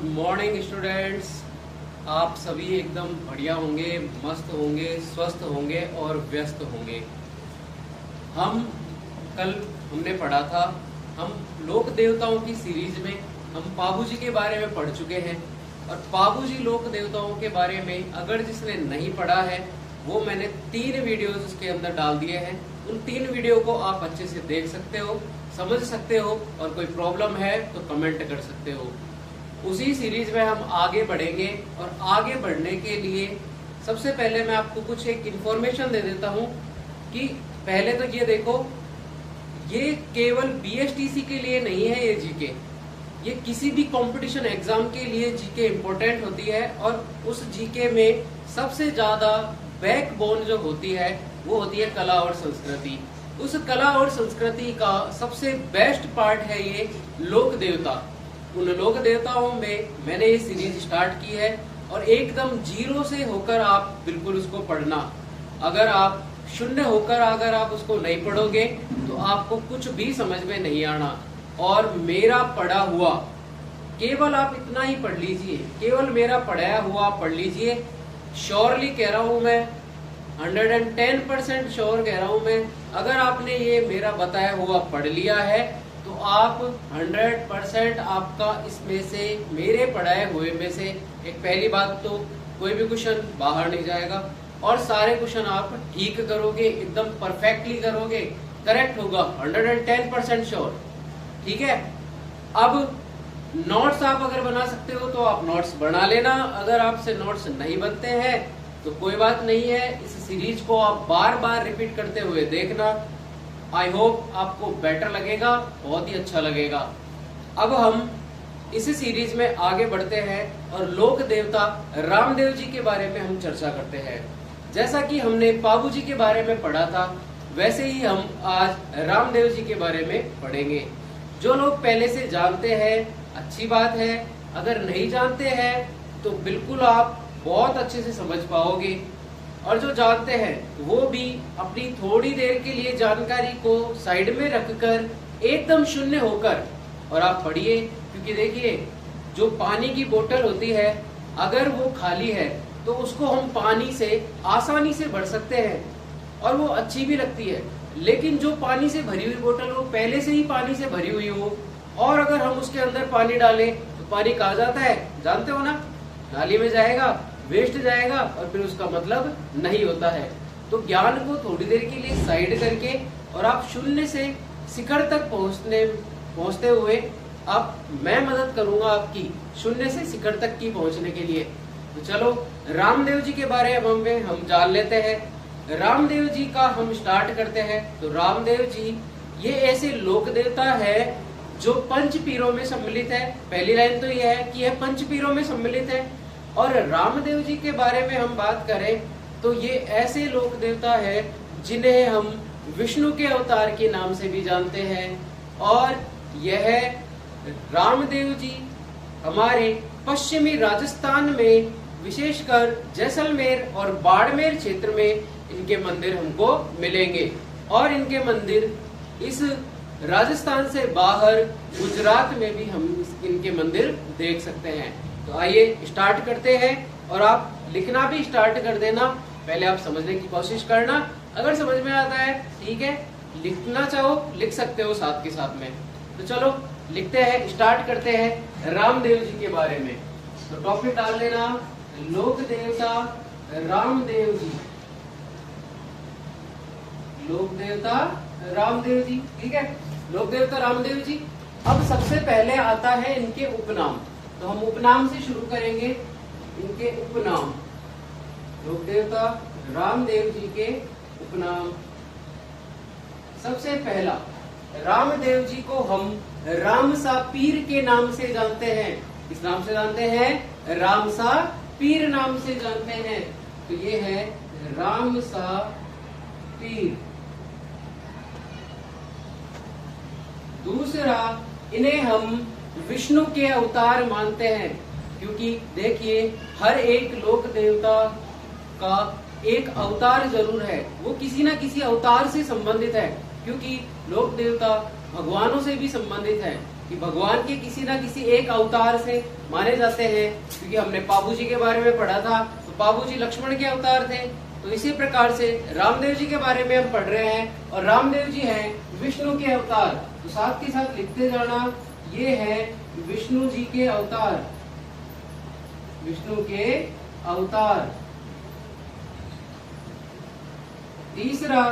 Good morning students. आप सभी एकदम बढ़िया होंगे, मस्त होंगे, स्वस्थ होंगे और व्यस्त होंगे। कल हमने पढ़ा था, हम लोक देवताओं की सीरीज में हम पाबू जी के बारे में पढ़ चुके हैं। और पाबू जी लोक देवताओं के बारे में अगर जिसने नहीं पढ़ा है वो मैंने 3 वीडियोस उसके अंदर डाल दिए हैं। उन 3 वीडियो को आप अच्छे से देख सकते हो, समझ सकते हो, और कोई प्रॉब्लम है तो कमेंट कर सकते हो। उसी सीरीज में हम आगे बढ़ेंगे और आगे बढ़ने के लिए सबसे पहले मैं आपको कुछ एक इंफॉर्मेशन दे देता हूं कि पहले तो ये देखो, ये केवल बीएसटीसी के लिए नहीं है ये जीके, ये किसी भी कंपटीशन एग्जाम के लिए जीके इम्पोर्टेंट होती है। और उस जीके में सबसे ज्यादा बैकबोन जो होती है वो होती है कला और संस्कृति। उस कला और संस्कृति का सबसे बेस्ट पार्ट है ये लोक देवता। उन लोक देवताओं में मैंने ये सीरीज स्टार्ट की है और एकदम जीरो से होकर आप बिल्कुल उसको पढ़ना। अगर आप शून्य होकर अगर आप उसको नहीं पढ़ोगे तो आपको कुछ भी समझ में नहीं आना। और मेरा पढ़ा हुआ केवल आप इतना ही पढ़ लीजिए, केवल मेरा पढ़ाया हुआ पढ़ लीजिए। श्योरली कह रहा हूं मैं, 110% श्योर कह रहा हूं मैं, अगर आपने ये मेरा बताया हुआ पढ़ लिया है तो आप 100% आपका इसमें से, मेरे पढ़ाए हुए में से, एक पहली बात तो कोई भी क्वेश्चन बाहर नहीं जाएगा और सारे क्वेश्चन आप ठीक करोगे, एकदम परफेक्टली करोगे, करेक्ट होगा, 110% श्योर। ठीक है। अब नोट्स आप अगर बना सकते हो तो आप नोट्स बना लेना। अगर आपसे नोट्स नहीं बनते हैं तो कोई बात नहीं है, इस सीरीज को आप बार बार रिपीट करते हुए देखना। आई होप आपको बेटर लगेगा, बहुत ही अच्छा लगेगा। अब हम इस सीरीज में आगे बढ़ते हैं और लोक देवता रामदेव जी के बारे में हम चर्चा करते हैं। जैसा कि हमने पाबू जी के बारे में पढ़ा था वैसे ही हम आज रामदेव जी के बारे में पढ़ेंगे। जो लोग पहले से जानते हैं अच्छी बात है, अगर नहीं जानते हैं तो बिल्कुल आप बहुत अच्छे से समझ पाओगे। और जो जानते हैं वो भी अपनी थोड़ी देर के लिए जानकारी को साइड में रखकर एकदम शून्य होकर और आप पढ़िए। क्योंकि देखिए, जो पानी की बोतल होती है अगर वो खाली है तो उसको हम पानी से आसानी से भर सकते हैं और वो अच्छी भी लगती है। लेकिन जो पानी से भरी हुई बोतल हो, पहले से ही पानी से भरी हुई हो, और अगर हम उसके अंदर पानी डालें तो पानी कहाँ जाता है जानते हो ना? नाली में जाएगा, वेस्ट जाएगा और फिर उसका मतलब नहीं होता है। तो ज्ञान को थोड़ी देर के लिए साइड करके और आप शून्य से शिखर तक पहुंचते हुए मैं मदद करूंगा आपकी शून्य से शिखर तक की पहुंचने के लिए। तो चलो रामदेव जी के बारे में हम जान लेते हैं। रामदेव जी का हम स्टार्ट करते हैं। तो रामदेव जी ये ऐसे लोक देवता है जो पंच पीरों में सम्मिलित है। पहली लाइन तो यह है कि यह पंच पीरों में सम्मिलित है। और रामदेव जी के बारे में हम बात करें तो ये ऐसे लोक देवता है जिन्हें हम विष्णु के अवतार के नाम से भी जानते हैं। और यह रामदेव जी हमारे पश्चिमी राजस्थान में, विशेषकर जैसलमेर और बाड़मेर क्षेत्र में इनके मंदिर हमको मिलेंगे। और इनके मंदिर इस राजस्थान से बाहर गुजरात में भी हम इनके मंदिर देख सकते हैं। तो आइए स्टार्ट करते हैं और आप लिखना भी स्टार्ट कर देना। पहले आप समझने की कोशिश करना, अगर समझ में आता है ठीक है, लिखना चाहो लिख सकते हो साथ के साथ में। तो चलो लिखते हैं, स्टार्ट करते हैं रामदेव जी के बारे में। तो टॉपिक डाल लेना लोक देवता रामदेव जी, लोक देवता रामदेव जी। ठीक है, लोक देवता रामदेव जी। अब सबसे पहले आता है इनके उपनाम। तो हम उपनाम से शुरू करेंगे। इनके उपनाम, लोक देवता रामदेव जी के उपनाम। सबसे पहला, रामदेव जी को हम रामसा पीर के नाम से जानते हैं। किस नाम से जानते हैं? रामसा पीर नाम से जानते हैं। तो ये है रामसा पीर। दूसरा, इन्हें हम विष्णु के अवतार मानते हैं। क्योंकि देखिए, हर एक लोक देवता का एक अवतार जरूर है, वो किसी ना किसी अवतार से संबंधित है। क्योंकि लोक देवता भगवानों से भी संबंधित है। कि भगवान के किसी ना किसी एक अवतार से माने जाते हैं, क्योंकि हमने पाबू जी के बारे में पढ़ा था तो पाबू जी लक्ष्मण के अवतार थे। तो इसी प्रकार से रामदेव जी के बारे में हम पढ़ रहे हैं और रामदेव जी हैं विष्णु के अवतार। तो साथ के साथ लिखते जाना, ये है विष्णु जी के अवतार, विष्णु के अवतार। तीसरा,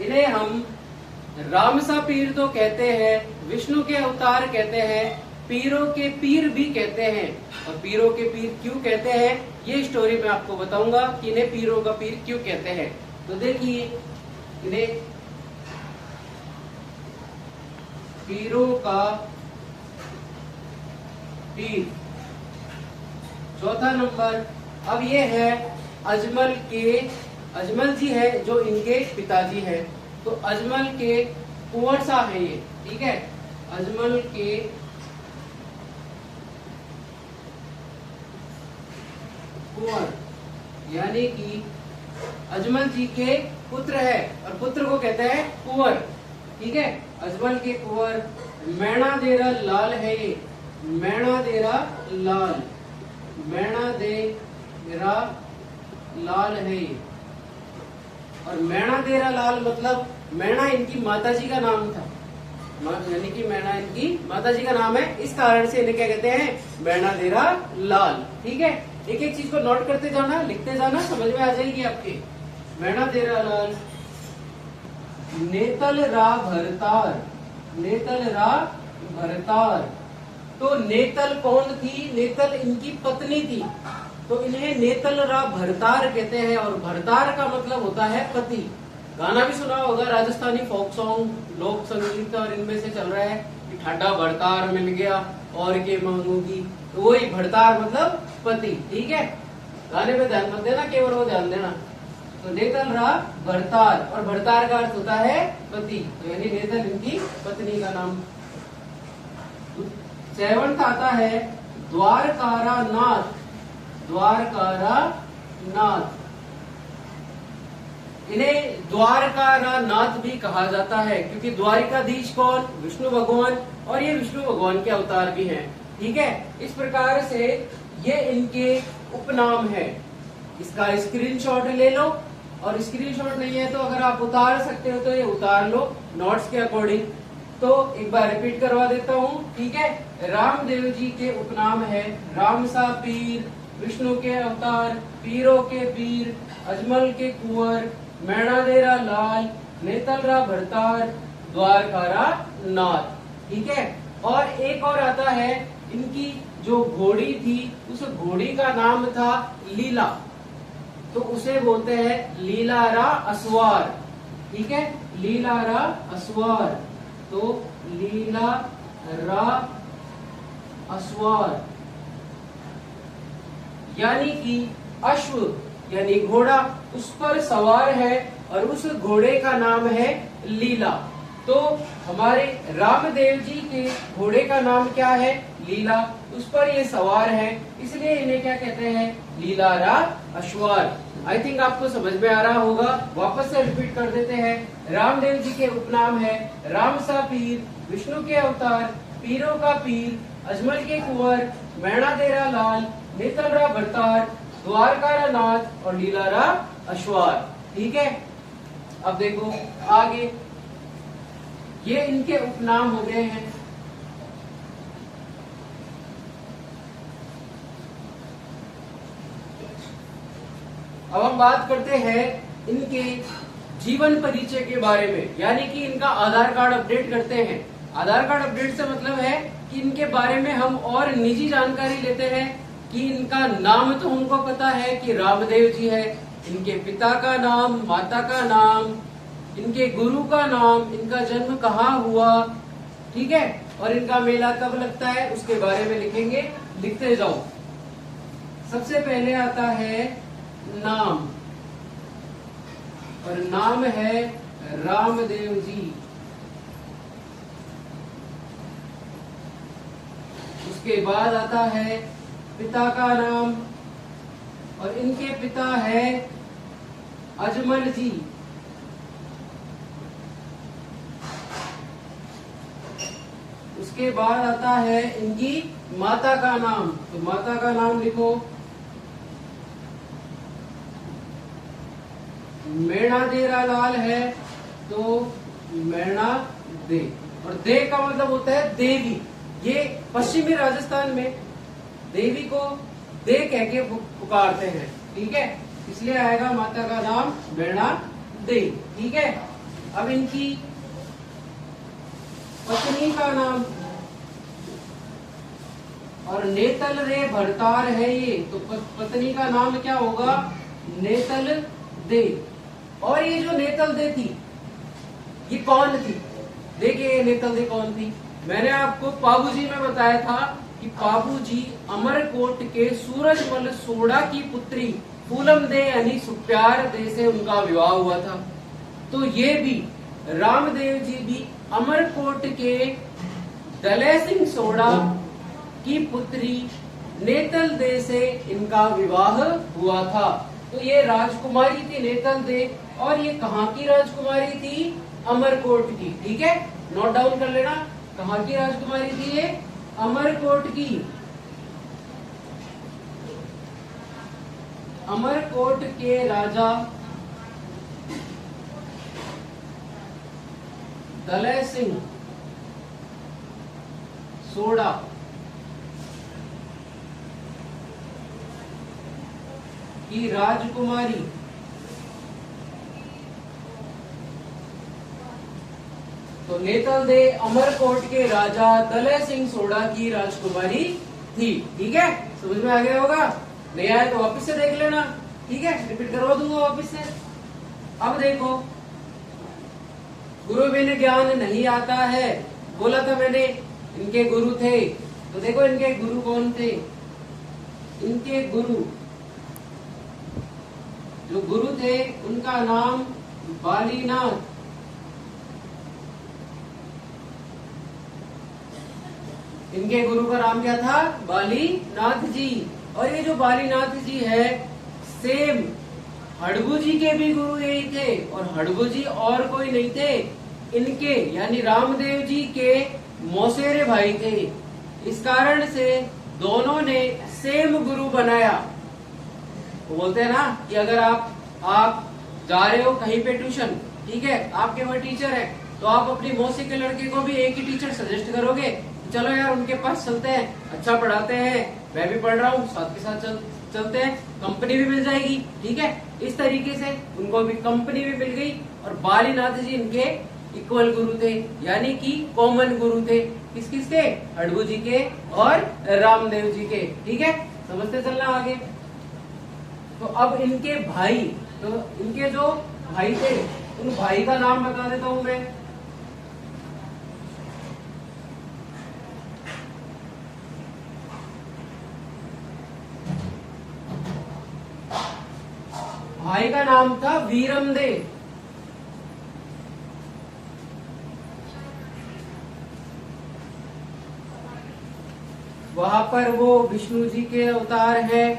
इन्हें हम रामसा पीर तो कहते हैं, विष्णु के अवतार कहते हैं, पीरों के पीर भी कहते हैं। और पीरों के पीर क्यों कहते हैं, ये स्टोरी मैं आपको बताऊंगा कि इन्हें पीरों का पीर क्यों कहते हैं। तो देखिए, इन्हें पीरों का पीर। चौथा नंबर, अब ये है अजमल के, अजमल जी है जो इनके पिताजी हैं। तो अजमल के कुंवर सा है ये, ठीक है, अजमल के कुंवर, यानी कि अजमल जी के पुत्र है और पुत्र को कहते हैं कुंवर, ठीक है। अजमल के कुंवर मैणा देरा लाल है ये, मैणा देरा लाल, मैणा देरा लाल है ये। और मैणा देरा लाल मतलब मैणा इनकी माताजी का नाम था, यानी कि मैणा इनकी माताजी का नाम है, इस कारण से इन्हें क्या कहते हैं, मैणा देरा लाल, ठीक है। एक एक चीज को नोट करते जाना, लिखते जाना, समझ में आ जाएगी आपके। मैणा देरा लाल, नेतल रा भरतार, नेतल रा भरतार। तो नेतल कौन थी, नेतल इनकी पत्नी थी, तो इन्हें नेतल रा भरतार कहते हैं। और भरतार का मतलब होता है पति। गाना भी सुना होगा, राजस्थानी फोक सॉन्ग, लोक संगीत, और इनमें से चल रहा है कि ठाडा भरतार मिल गया और के मांगूंगी, तो वही भरतार मतलब पति, ठीक है। गाने पे ध्यान मत देना, केवल वो ध्यान देना। तो नेतल रा भरतार, और भरतार का अर्थ होता है पति, तो यानी नेतल इनकी पत्नी का नाम। सेवंथ आता है द्वारकारा नाथ, द्वारकारा नाथ। इन्हें द्वारकारा नाथ भी कहा जाता है, क्योंकि द्वारिकाधीश कौन, विष्णु भगवान, और ये विष्णु भगवान के अवतार भी हैं, ठीक है। इस प्रकार से ये इनके उपनाम है। इसका स्क्रीनशॉट ले लो, और स्क्रीनशॉट नहीं है तो अगर आप उतार सकते हो तो ये उतार लो नोट्स के अकॉर्डिंग। तो एक बार रिपीट करवा देता हूँ, ठीक है। रामदेव जी के उपनाम है रामसा पीर, विष्णु के अवतार, पीरों के पीर, अजमल के कुंवर, मैणा देरा लाल, नेतलरा भरतार, द्वारकारा नाथ, ठीक है। और एक और आता है, इनकी जो घोड़ी थी उस घोड़ी का नाम था लीला, तो उसे बोलते हैं लीलारा असवार, ठीक है, लीलारा असवार। तो लीलारा असवार यानी कि अश्व यानी घोड़ा, उस पर सवार है और उस घोड़े का नाम है लीला। तो हमारे रामदेव जी के घोड़े का नाम क्या है, लीला, उस पर ये सवार है, इसलिए इन्हें क्या कहते हैं, लीलारा अश्वार। आई थिंक आपको समझ में आ रहा होगा। वापस से रिपीट कर देते हैं। रामदेव जी के उपनाम है रामसा पीर, विष्णु के अवतार, पीरों का पीर, अजमल के कुंवर, मैणा देरा लाल, नेतलरा भरतार, द्वारकारा नाथ और लीलारा अश्वार, ठीक है। अब देखो आगे, ये इनके उपनाम हो गए हैं। अब हम बात करते हैं इनके जीवन परिचय के बारे में, यानी कि इनका आधार कार्ड अपडेट करते हैं। आधार कार्ड अपडेट से मतलब है कि इनके बारे में हम और निजी जानकारी लेते हैं कि इनका नाम तो उनको पता है कि रामदेव जी है, इनके पिता का नाम, माता का नाम, इनके गुरु का नाम, इनका जन्म कहाँ हुआ, ठीक है, और इनका मेला कब लगता है उसके बारे में लिखेंगे। लिखते जाओ। सबसे पहले आता है नाम, और नाम है रामदेव जी। उसके बाद आता है पिता का नाम, और इनके पिता है अजमल जी। उसके बाद आता है इनकी माता का नाम। तो माता का नाम लिखो, मेणा देरा लाल है तो मेणा दे, और दे का मतलब होता है देवी। ये पश्चिमी राजस्थान में देवी को दे कह के पुकारते हैं, ठीक है, इसलिए आएगा माता का नाम मेणा दे, ठीक है। अब इनकी पत्नी का नाम, और नेतल रे भरतार है ये, तो पत्नी का नाम क्या होगा, नेतल दे। और ये जो नेतल दे थी ये कौन थी, देखिए नेतल दे कौन थी। मैंने आपको पाबूजी में बताया था कि पाबूजी अमरकोट के सूरजमल सोडा की पुत्री फूलम दे यानी सुप्यार दे से उनका विवाह हुआ था। तो ये भी रामदेव जी भी अमरकोट के दलय सिंह सोडा की पुत्री नेतल दे से इनका विवाह हुआ था। तो ये राजकुमारी थी नेतल दे, और ये कहाँ की राजकुमारी थी, अमरकोट की, ठीक है, नोट डाउन कर लेना। कहाँ की राजकुमारी थी ये, अमरकोट की। अमरकोट के राजा दलय सिंह सोडा की राजकुमारी तो नेतल दे अमरकोट के राजा दलय सिंह सोडा की राजकुमारी थी, ठीक है, समझ में आ गया होगा। नहीं आया तो वापस से देख लेना, ठीक है, रिपीट करवा दूंगा वापस से। अब देखो, गुरु बिन ज्ञान नहीं आता है, बोला था मैंने, इनके गुरु थे। तो देखो इनके गुरु कौन थे, इनके गुरु जो गुरु थे उनका नाम बालीनाथ। इनके गुरु का नाम क्या था, बालीनाथ जी। और ये जो बालीनाथ जी है सेम हड़बू जी के भी गुरु यही थे, और हड़बू जी और कोई नहीं थे, इनके यानी रामदेव जी के मौसेरे भाई थे। इस कारण से दोनों ने सेम गुरु बनाया। वो बोलते हैं ना कि अगर आप जा रहे हो कहीं पे ट्यूशन, ठीक है, आपके वहाँ टीचर है, तो आप अपनी मौसी के लड़के को भी एक ही टीचर सजेस्ट करोगे, चलो यार उनके पास चलते हैं, अच्छा पढ़ाते हैं, मैं भी पढ़ रहा हूँ, साथ के साथ चलते हैं, कंपनी भी मिल जाएगी, ठीक है। इस तरीके से उनको भी कंपनी भी मिल गई। और बालीनाथ जी इनके इक्वल गुरु थे, यानी कि कॉमन गुरु थे, किस किस के, हड़बू जी के और रामदेव जी के, ठीक है, समझते चलना आगे। तो अब इनके भाई, तो इनके जो भाई थे उन भाई का नाम बता देता हूं मैं। भाई का नाम था वीरमदेव। वहां पर वो विष्णु जी के अवतार है,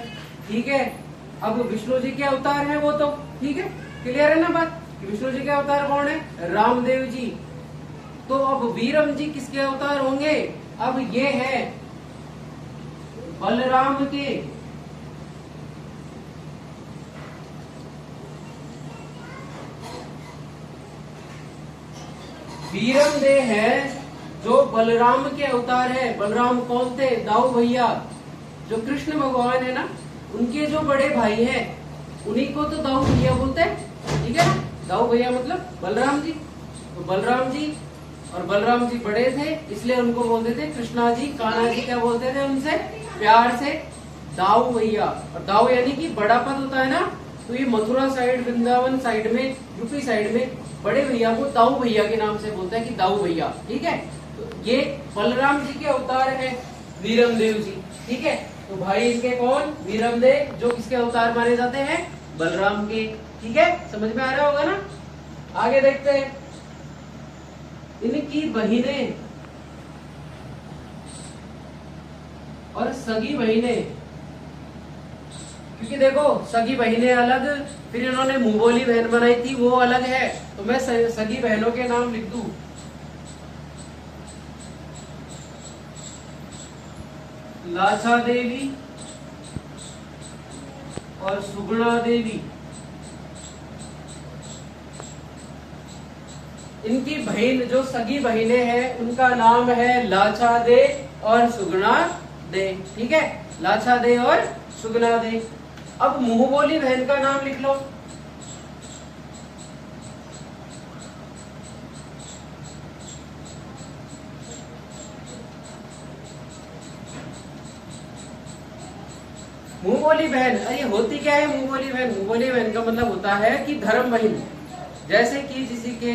ठीक है। अब विष्णु जी के अवतार हैं वो तो ठीक है, क्लियर है ना बात कि विष्णु जी के अवतार कौन है, रामदेव जी। तो अब वीरम जी किसके अवतार होंगे, अब ये है बलराम के। वीरम दे है जो बलराम के अवतार है। बलराम कौन थे, दाऊ भैया, जो कृष्ण भगवान है ना, उनके जो बड़े भाई हैं उन्हीं को तो दाऊ भैया बोलते हैं, ठीक है। दाऊ भैया मतलब बलराम जी। तो बलराम जी, और बलराम जी बड़े थे इसलिए उनको बोलते थे कृष्णा जी। कान्हा जी क्या बोलते थे उनसे प्यार से, दाऊ भैया। और दाऊ यानी कि बड़ा पद होता है ना, तो ये मथुरा साइड, वृंदावन साइड में, यूपी साइड में बड़े भैया को दाऊ भैया के नाम से बोलते हैं कि दाऊ भैया, ठीक है। तो ये बलराम जी के अवतार है वीरमदेव जी, ठीक है। तो भाई इनके कौन, वीरमदेव, जो किसके अवतार माने जाते हैं, बलराम के, ठीक है, समझ में आ रहा होगा ना। आगे देखते हैं इनकी बहिनें और सगी बहिनें, क्योंकि देखो सगी बहिनें अलग, फिर इन्होंने मुंह बोली बहन बनाई थी वो अलग है। तो मैं सगी बहनों के नाम लिख दूं, लाछा देवी और सुगुणा देवी, इनकी बहन जो सगी बहनें हैं उनका नाम है लाछा दे और सुगुणा दे। ठीक है, लाछा दे और सुगुणा दे। अब मुंह बोली बहन का नाम लिख लो। मुंह बोली बहन, अरे होती क्या है मुंह बोली बहन? मुंह बोली बहन का मतलब होता है कि धर्म बहन। जैसे कि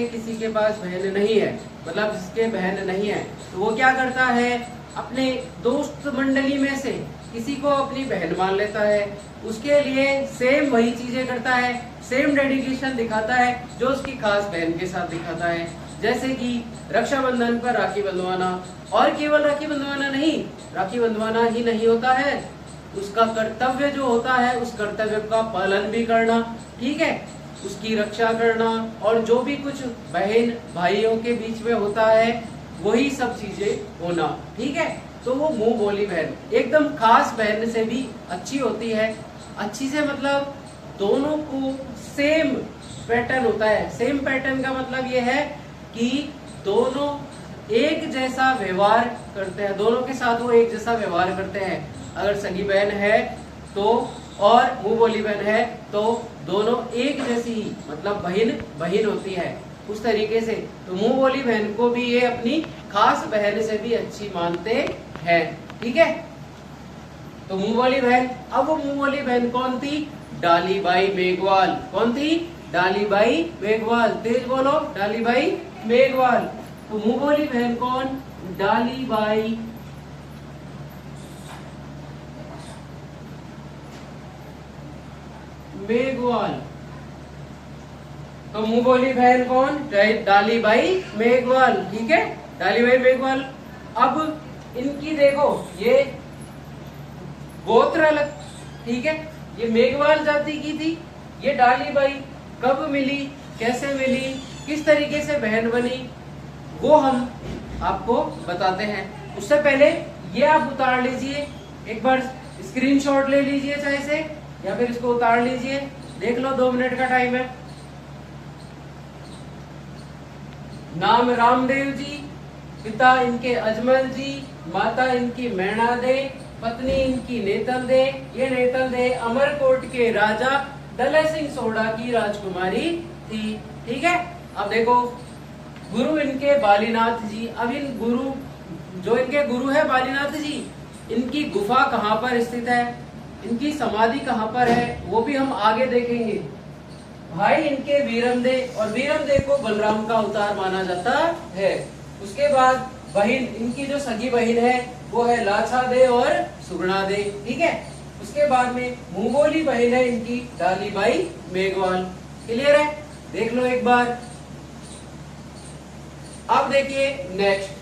किसी के पास बहन नहीं है, मतलब जिसके बहन नहीं है, तो वो क्या करता है, अपने दोस्त मंडली में से किसी को अपनी बहन मान लेता है, उसके लिए सेम वही चीजें करता है, सेम डेडिकेशन दिखाता है जो उसकी खास बहन के साथ दिखाता है। जैसे कि रक्षाबंधन पर राखी बंधवाना, और केवल राखी बंधवाना नहीं, राखी बंधवाना ही नहीं होता है, उसका कर्तव्य जो होता है उस कर्तव्य का पालन भी करना, ठीक है, उसकी रक्षा करना, और जो भी कुछ बहन भाइयों के बीच में होता है वही सब चीजें होना। ठीक है, तो वो मुंह बोली बहन एकदम खास बहन से भी अच्छी होती है। अच्छी से मतलब दोनों को सेम पैटर्न होता है। सेम पैटर्न का मतलब ये है कि दोनों एक जैसा व्यवहार करते हैं, दोनों के साथ वो एक जैसा व्यवहार करते हैं। अगर सगी बहन है तो और मुंह बोली बहन है तो दोनों एक जैसी ही, मतलब बहन बहन होती है उस तरीके से। तो मुंह बोली बहन को भी ये अपनी खास बहन से भी अच्छी मानते हैं। ठीक है, तो मुंह बोली बहन। अब वो मुंह बोली बहन कौन थी? डालीबाई मेघवाल। कौन थी? डालीबाई मेघवाल। तेज बोलो, डालीबाई मेघवाल। तो मुंह बोली बहन कौन? डालीबाई मेघवाल। तो मुंह बोली बहन कौन? डालीबाई मेघवाल। ठीक है, डालीबाई मेघवाल। अब इनकी देखो ये गोत्र अलग, ठीक है, ये मेघवाल जाति की थी, ये डालीबाई कब मिली, कैसे मिली, किस तरीके से बहन बनी, वो हम आपको बताते हैं। उससे पहले ये आप उतार लीजिए, एक बार स्क्रीनशॉट ले लीजिए चाहे से, या फिर इसको उतार लीजिए, देख लो, 2 मिनट का टाइम है। नाम रामदेव जी, पिता इनके अजमल जी, माता इनकी मैणा दे, पत्नी इनकी नेतल दे। ये नेतल दे अमरकोट के राजा दलय सिंह सोढ़ा की राजकुमारी थी। ठीक है, अब देखो गुरु इनके बालीनाथ जी। अब इन गुरु जो इनके गुरु है बालीनाथ जी, इनकी गुफा कहाँ पर स्थित है, इनकी समाधि कहाँ पर है, वो भी हम आगे देखेंगे। भाई इनके वीरमदे, और वीरमदे को बलराम का अवतार माना जाता है। उसके बाद बहन इनकी जो सगी बहन है वो है लाछा दे और सुगुणा दे। ठीक है, उसके बाद में मुंह बोली बहन है इनकी डालीबाई मेघवाल। क्लियर है? देख लो एक बार। अब देखिए नेक्स्ट,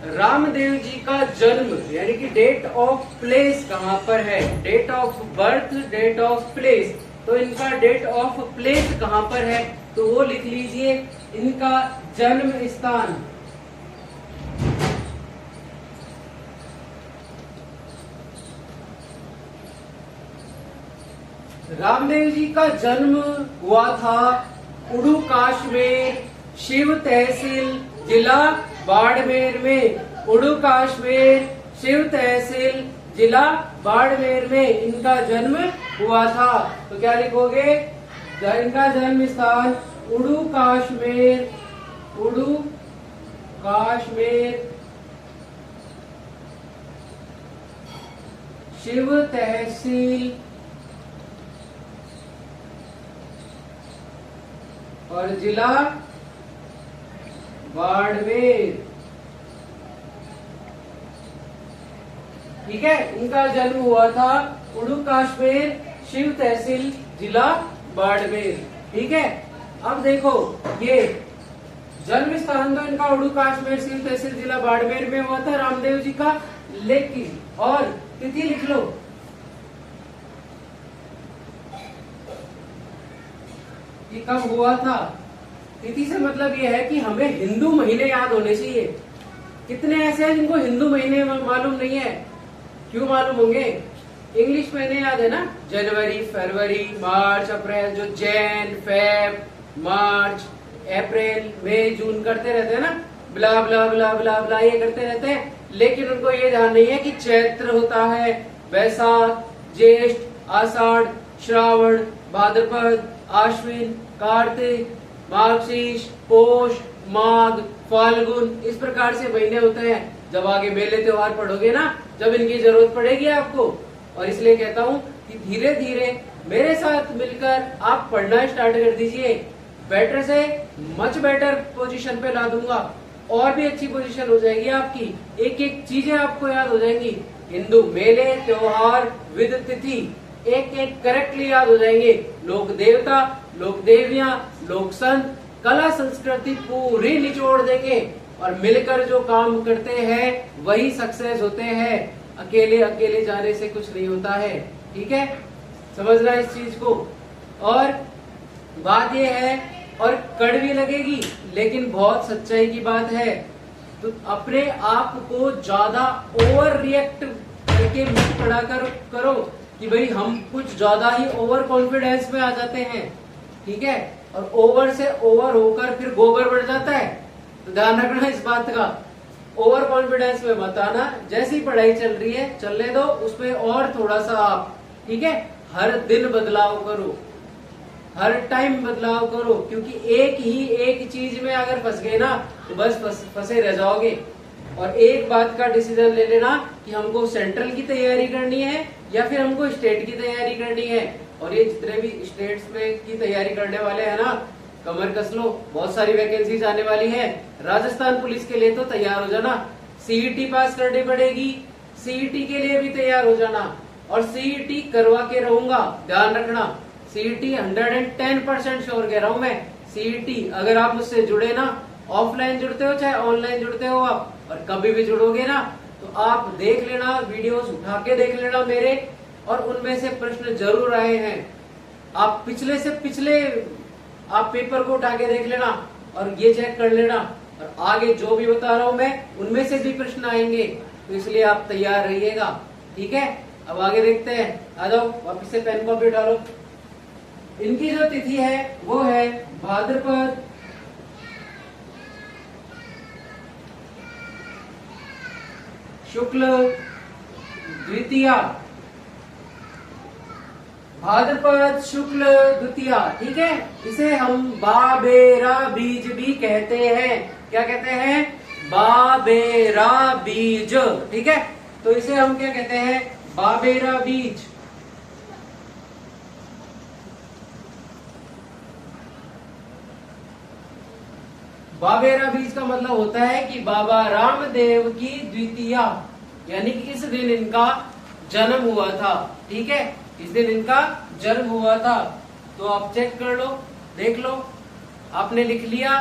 रामदेव जी का जन्म यानी कि डेट ऑफ प्लेस कहाँ पर है, date of birth, date of place. तो इनका डेट ऑफ प्लेस कहाँ पर है, तो वो लिख लीजिए, इनका जन्म स्थान रामदेव जी का जन्म हुआ था उड़ू काश्मीर, शिव तहसील, जिला बाड़मेर में। उड़ू काश्मीर, शिव तहसील, जिला बाड़मेर में इनका जन्म हुआ था। तो क्या लिखोगे? इनका जन्म स्थान उड़ू काश्मीर, उड़ू काश्मीर, शिव तहसील और जिला बाड़मेर। ठीक है, इनका जन्म हुआ था उड़ू काश्मीर, शिव तहसील, जिला बाड़मेर। ठीक है, अब देखो ये जन्म स्थान तो इनका उड़ू काश्मीर, शिव तहसील, जिला बाड़मेर में हुआ था रामदेव जी का, लेकिन, और तिथि लिख लो। ये कब हुआ था? तिथि से मतलब ये है कि हमें हिंदू महीने याद होने चाहिए। कितने ऐसे हैं जिनको हिंदू महीने मालूम नहीं है? क्यों मालूम होंगे? इंग्लिश महीने याद है ना, जनवरी, फरवरी, मार्च, अप्रैल, जो जैन, फेब, मार्च, अप्रैल, मई, जून करते रहते हैं ना, ब्ला ब्ला ब्ला ब्ला ब्ला ये करते रहते हैं। लेकिन उनको ये ध्यान नहीं है कि चैत्र होता है, वैशाख, ज्येष्ठ, आषाढ़, श्रावण, भाद्रपद, आश्विन, कार्तिक, मार्गशीर्ष, पोष, माघ, फाल्गुन, इस प्रकार से महीने होते हैं। जब आगे मेले त्योहार पढ़ोगे ना, जब इनकी जरूरत पड़ेगी आपको। और इसलिए कहता हूँ कि धीरे धीरे मेरे साथ मिलकर आप पढ़ना स्टार्ट कर दीजिए। बेटर से मच बेटर पोजीशन पे ला दूंगा, और भी अच्छी पोजीशन हो जाएगी आपकी। एक एक चीजें आपको याद हो जाएंगी। हिंदू मेले त्योहार विद तिथि एक एक करेक्टली याद हो जाएंगे। लोक देवता, लोक देवियां, लोक संत, कला संस्कृति पूरी निचोड़ देंगे। और मिलकर जो काम करते हैं वही सक्सेस होते हैं। अकेले अकेले जाने से कुछ नहीं होता है। ठीक है, समझना इस चीज को। और बात ये है, और कड़वी लगेगी लेकिन बहुत सच्चाई की बात है, तो अपने आप को ज्यादा ओवर रिएक्ट करके मत पढ़ा करो कि भाई हम कुछ ज्यादा ही ओवर कॉन्फिडेंस में आ जाते हैं। ठीक है, और ओवर से ओवर होकर फिर गोबर बढ़ जाता है। तो ध्यान रखना इस बात का। ओवर कॉन्फिडेंस में मत आना। जैसी पढ़ाई चल रही है चलने दो, उसमें और थोड़ा सा आप, ठीक है, हर दिन बदलाव करो, हर टाइम बदलाव करो। क्योंकि एक चीज में अगर फंस गए ना तो बस फंसे रह जाओगे। और एक बात का डिसीजन ले लेना कि हमको सेंट्रल की तैयारी करनी है या फिर हमको स्टेट की तैयारी करनी है। और ये जितने भी स्टेट्स में की तैयारी करने वाले हैं ना, कमर कस लो, बहुत सारी वैकेंसीज आने वाली है। राजस्थान पुलिस के लिए तो तैयार हो जाना। सीईटी पास करनी पड़ेगी, सीईटी के लिए भी तैयार हो जाना। और सीईटी करवा के रहूंगा, ध्यान रखना। सीईटी 110% श्योर कह रहा हूं मैं। सीईटी अगर आप मुझसे जुड़े ना, ऑफलाइन जुड़ते हो चाहे ऑनलाइन जुड़ते हो आप, और कभी भी जुड़ोगे ना, तो आप देख लेना, वीडियोस उठा के देख लेना मेरे, और उनमें से प्रश्न जरूर आए हैं। आप पिछले से पिछले आप पेपर को उठा के देख लेना और ये चेक कर लेना। और आगे जो भी बता रहा हूं मैं, उनमें से भी प्रश्न आएंगे, तो इसलिए आप तैयार रहिएगा। ठीक है, अब आगे देखते हैं। आ जाओ, वापिस से पेन कॉपी डालो। इनकी जो तिथि है वो है भाद्रपद शुक्ल द्वितीया, भाद्रपद शुक्ल द्वितीया। ठीक है, इसे हम बाबेरा बीज भी कहते हैं। क्या कहते हैं? बाबेरा बीज। ठीक है, तो इसे हम क्या कहते हैं? बाबेरा बीज। बाबेरा बीज का मतलब होता है कि बाबा रामदेव की द्वितीया, यानी कि इस दिन इनका जन्म हुआ था। ठीक है, इस दिन इनका जन्म हुआ था। तो आप चेक कर लो, देख लो, आपने लिख लिया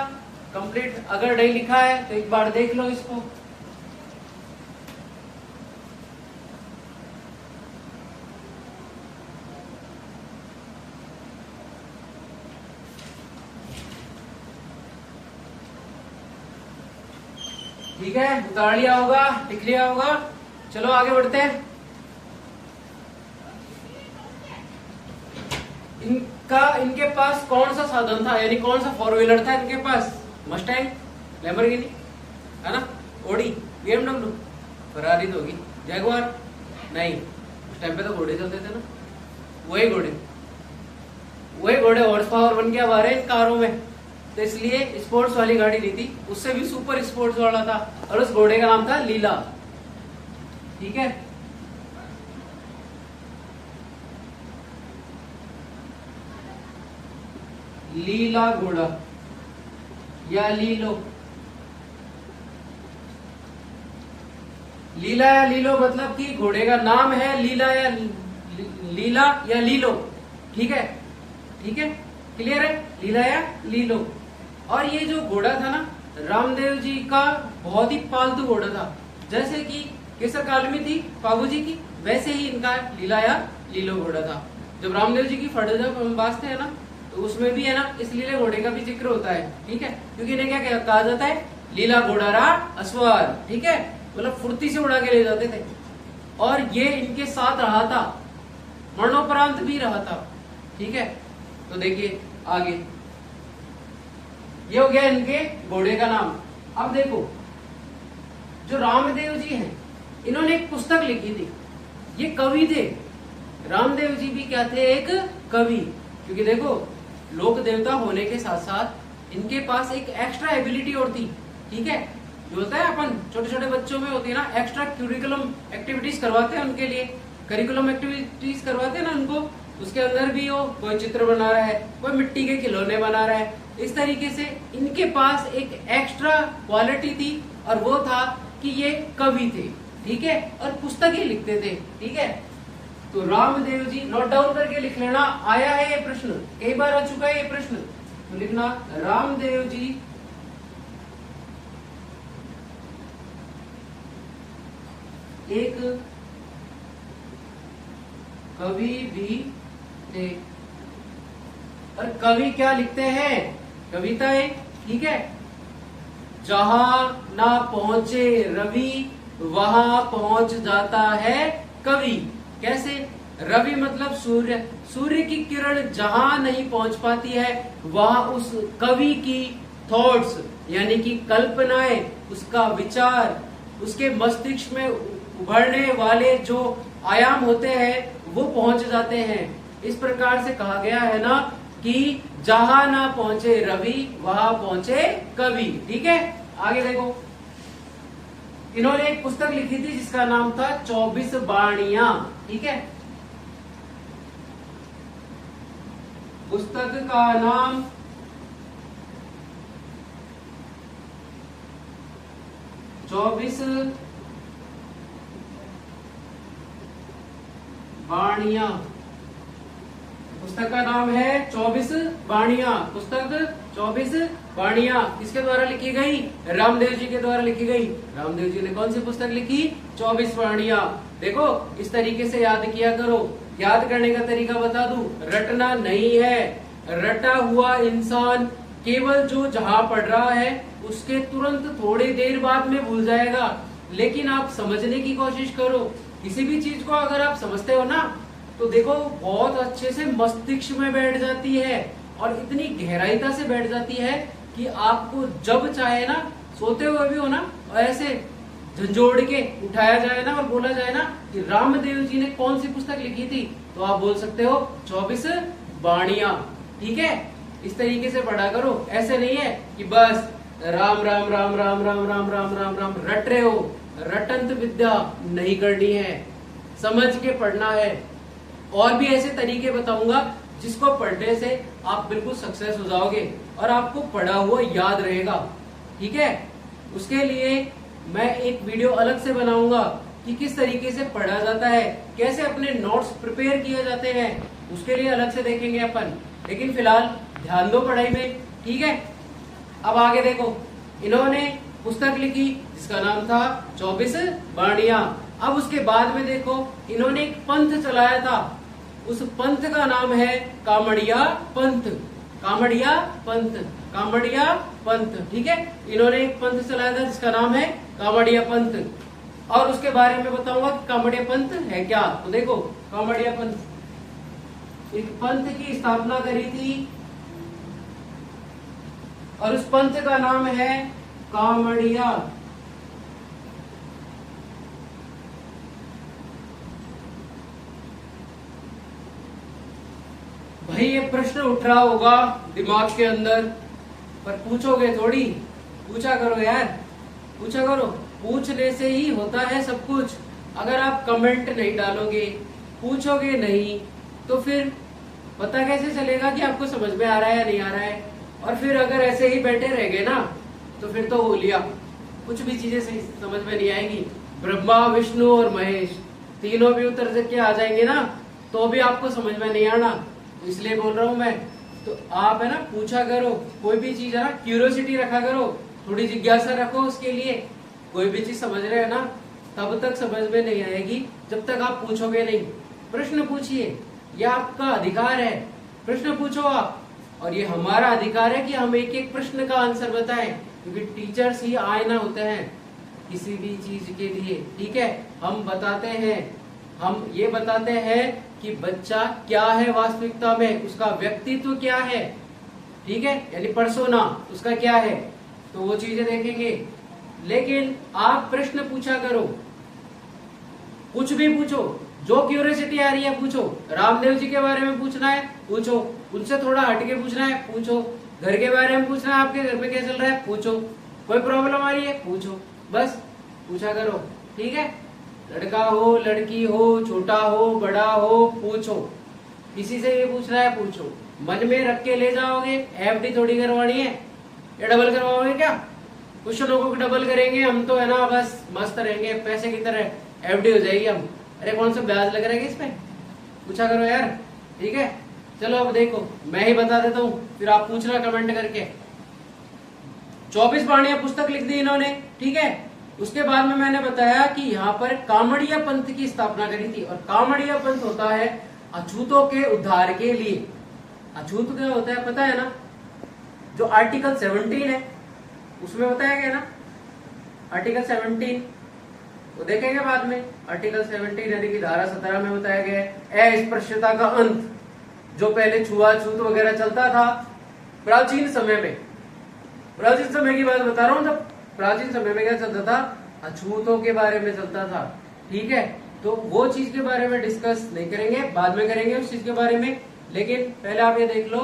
कंप्लीट। अगर नहीं लिखा है तो एक बार देख लो इसको। ठीक है, उतार लिया होगा, लिख लिया होगा। चलो आगे बढ़ते हैं। इनके पास कौन सा साधन था, यानी कौन सा फोर व्हीलर था इनके पास? मस्टैंग, लैम्बोर्गिनी, है ना, ओडी, बीएमडब्ल्यू, फरारी तो होगी, जैगुआर नहीं। उस टाइम पे तो घोड़े चलते थे ना, वही घोड़े हॉर्स पावर बन के अब आ रहे हैं इन कारों में। तो इसलिए स्पोर्ट्स वाली गाड़ी ली थी, उससे भी सुपर स्पोर्ट्स वाला था, और उस घोड़े का नाम था लीला। ठीक है, लीला घोड़ा या लीलो। लीला या लीलो मतलब कि घोड़े का नाम है लीला या लीलो। ठीक है, ठीक है, क्लियर है? लीला या लीलो। और ये जो घोड़ा था ना, रामदेव जी का बहुत ही पालतू घोड़ा था। जैसे कि केसर काल में थी पाबू जी की, वैसे ही इनका लीला या लीलो घोड़ा था। जब रामदेव जी की फड़ जब हम बाजते हैं ना, तो उसमें भी है ना इस लीले घोड़े का भी जिक्र होता है, ठीक है, क्योंकि इन्हें क्या कहा जाता है, लीला घोड़ा रा अस्वार, ठीक है, मतलब फुर्ती से उड़ा के ले जाते थे। और ये इनके साथ रहा था, मरणोपरांत भी रहा था, ठीक है। तो देखिए आगे, ये हो गया इनके घोड़े का नाम। अब देखो, जो रामदेव जी हैं, इन्होंने एक पुस्तक लिखी थी, ये कवि थे। रामदेव जी भी क्या थे, एक कवि, क्योंकि देखो लोक देवता होने के साथ साथ इनके पास एक एक्स्ट्रा एबिलिटी और थी, ठीक है। जो होता है अपन छोटे छोटे बच्चों में होती है ना, एक्स्ट्रा करिकुलम एक्टिविटीज करवाते हैं उनके लिए, करिकुलम एक्टिविटीज करवाते हैं ना उनको, उसके अंदर भी वो कोई चित्र बना रहा है, कोई मिट्टी के खिलौने बना रहा है, इस तरीके से इनके पास एक एक्स्ट्रा क्वालिटी थी, और वो था कि ये कवि थे, ठीक है, और पुस्तकें लिखते थे, ठीक है। तो रामदेव जी, नोट डाउन करके लिख लेना, आया है ये प्रश्न, कई बार आ चुका है ये प्रश्न, तो लिखना रामदेव जी एक कवि भी थे। और कवि क्या लिखते हैं, कविताएं, ठीक है। जहां ना पहुंचे रवि वहां पहुंच जाता है कवि। कैसे, रवि मतलब सूर्य, सूर्य की किरण जहां नहीं पहुंच पाती है, वहां उस कवि की थॉट्स यानी कि कल्पनाएं, उसका विचार, उसके मस्तिष्क में उभरने वाले जो आयाम होते हैं वो पहुंच जाते हैं। इस प्रकार से कहा गया है ना कि जहां ना पहुंचे रवि वहां पहुंचे कवि, ठीक है। आगे देखो, इन्होंने एक पुस्तक लिखी थी जिसका नाम था 24 बाणियां, ठीक है। पुस्तक का नाम 24 बाणियां, पुस्तक का नाम है 24 बाणियां, पुस्तक 24 बाणियां किसके द्वारा लिखी गई, रामदेव जी के द्वारा लिखी गई। रामदेव जी ने कौन सी पुस्तक लिखी, 24 बाणियां। देखो इस तरीके से याद किया करो, याद करने का तरीका बता दूं, रटना नहीं है, रटा हुआ इंसान केवल जो जहां पढ़ रहा है उसके तुरंत थोड़ी देर बाद में भूल जाएगा, लेकिन आप समझने की कोशिश करो। किसी भी चीज को अगर आप समझते हो ना, तो देखो बहुत अच्छे से मस्तिष्क में बैठ जाती है, और इतनी गहराईता से बैठ जाती है कि आपको जब चाहे ना, सोते हुए भी हो ना, ऐसे झंझोड़ के उठाया जाए ना और बोला जाए ना कि रामदेव जी ने कौन सी पुस्तक लिखी थी, तो आप बोल सकते हो 24 बाणियां, ठीक है। इस तरीके से पढ़ा करो, ऐसे नहीं है कि बस राम राम राम राम राम राम राम राम राम रट रहे हो। रटंत विद्या नहीं करनी है, समझ के पढ़ना है। और भी ऐसे तरीके बताऊंगा जिसको पढ़ने से आप बिल्कुल सक्सेस हो जाओगे और आपको पढ़ा हुआ याद रहेगा, ठीक है। उसके लिए मैं एक वीडियो अलग से बनाऊंगा कि किस तरीके से पढ़ा जाता है, कैसे अपने नोट्स प्रिपेयर किए जाते हैं, उसके लिए अलग से देखेंगे अपन। लेकिन फिलहाल ध्यान दो पढ़ाई में, ठीक है। अब आगे देखो, इन्होंने पुस्तक लिखी जिसका नाम था 24 बाणियां। अब उसके बाद में देखो, इन्होंने एक पंथ चलाया था, उस पंथ का नाम है कामड़िया पंथ, कामड़िया पंथ, कामड़िया पंथ, ठीक है। इन्होंने एक पंथ चलाया था जिसका नाम है कामड़िया पंथ, और उसके बारे में बताऊंगा कि कामड़िया पंथ है क्या। तो देखो, कामड़िया पंथ, एक पंथ की स्थापना करी थी और उस पंथ का नाम है कामड़िया। भाई ये प्रश्न उठ रहा होगा दिमाग के अंदर, पर पूछोगे थोड़ी, पूछा करो यार, पूछा करो, पूछने से ही होता है सब कुछ। अगर आप कमेंट नहीं डालोगे, पूछोगे नहीं, तो फिर पता कैसे चलेगा कि आपको समझ में आ रहा है या नहीं आ रहा है। और फिर अगर ऐसे ही बैठे रह गए ना, तो फिर तो हो लिया, कुछ भी चीजें सही समझ में नहीं आएगी। ब्रह्मा विष्णु और महेश तीनों भी उतर के आ जाएंगे ना, तो भी आपको समझ में नहीं आना। तो इसलिए बोल रहा हूं मैं, तो आप है ना पूछा करो, कोई भी चीज है ना क्यूरियोसिटी रखा करो, थोड़ी जिज्ञासा रखो उसके लिए। कोई भी चीज समझ रहे हैं ना, तब तक समझ में नहीं आएगी जब तक आप पूछोगे नहीं। प्रश्न पूछिए, यह आपका अधिकार है, प्रश्न पूछो आप। और ये हमारा अधिकार है कि हम एक एक प्रश्न का आंसर बताएं, क्योंकि टीचर्स ही आईना होते हैं किसी भी चीज के लिए। ठीक है, हम बताते हैं, हम ये बताते हैं कि बच्चा क्या है वास्तविकता में, उसका व्यक्तित्व क्या है। ठीक है, यानी पर्सोना उसका क्या है, तो वो चीजें देखेंगे। लेकिन आप प्रश्न पूछा करो, कुछ भी पूछो, जो क्यूरियोसिटी आ रही है पूछो। रामदेव जी के बारे में पूछना है पूछो, उनसे थोड़ा हटके पूछना है पूछो, घर के बारे में पूछना है, आपके घर में क्या चल रहा है पूछो, कोई प्रॉब्लम आ रही है पूछो, बस पूछा करो। ठीक है, लड़का हो लड़की हो, छोटा हो बड़ा हो, पूछो, किसी से भी पूछना है पूछो। मन में रख के ले जाओगे, एफडी थोड़ी करवानी है, या डबल करवाओगे क्या? कुछ लोगों को डबल करेंगे, हम तो है ना बस मस्त रहेंगे, पैसे की तरह एफडी हो जाएगी हम। अरे कौन सा ब्याज लग रहा है इसमें, पूछा करो यार। ठीक है, चलो अब देखो मैं ही बता देता हूँ, फिर आप पूछना कमेंट करके। 24 वाणियां पुस्तक लिख दी इन्होंने। ठीक है, उसके बाद में मैंने बताया कि यहाँ पर कामड़िया पंथ की स्थापना करी थी। और कामड़िया पंथ होता है अछूतों के उद्धार के लिए। अछूत क्या होता है पता है ना? जो आर्टिकल 17 है उसमें बताया गया ना, आर्टिकल 17 वो देखेंगे बाद में। आर्टिकल 17 यानी कि धारा 17 में बताया गया है अस्पृश्यता का अंत। जो पहले छुआछूत वगैरह चलता था प्राचीन समय में, प्राचीन समय की बात बता रहा हूँ, जब प्राचीन समय में क्या चलता था, अछूतों के बारे में चलता था। ठीक है, तो वो चीज के बारे में डिस्कस नहीं करेंगे, बाद में करेंगे उस चीज के बारे में। लेकिन पहले आप ये देख लो